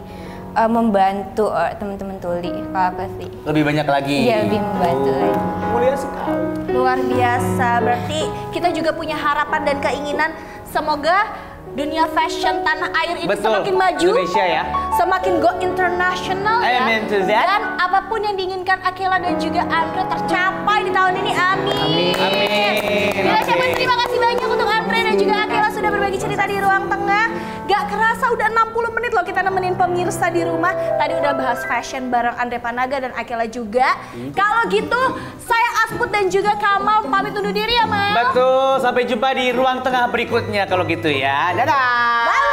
membantu teman-teman tuli. Kalau aku sih, Lebih banyak lagi. iya lebih membantu lagi. Mulia sekali. Luar biasa. Berarti kita juga punya harapan dan keinginan semoga dunia fashion tanah air ini Betul. semakin maju, Indonesia ya. semakin go international ya. Amen to that. Dan apapun yang diinginkan Akila dan juga Andre tercapai di tahun ini. Amin. Amin. Bila siapa terima kasih banyak untuk Andre dan juga Akila sudah berbagi cerita di ruang tengah. Gak kerasa udah 60 menit loh kita nemenin pemirsa di rumah. Tadi udah bahas fashion bareng Andre Panaga dan Akila juga. Kalau gitu saya Asput dan juga Kamal pamit undur diri ya Mal. Betul, sampai jumpa di ruang tengah berikutnya kalau gitu ya. Dadah. Bye.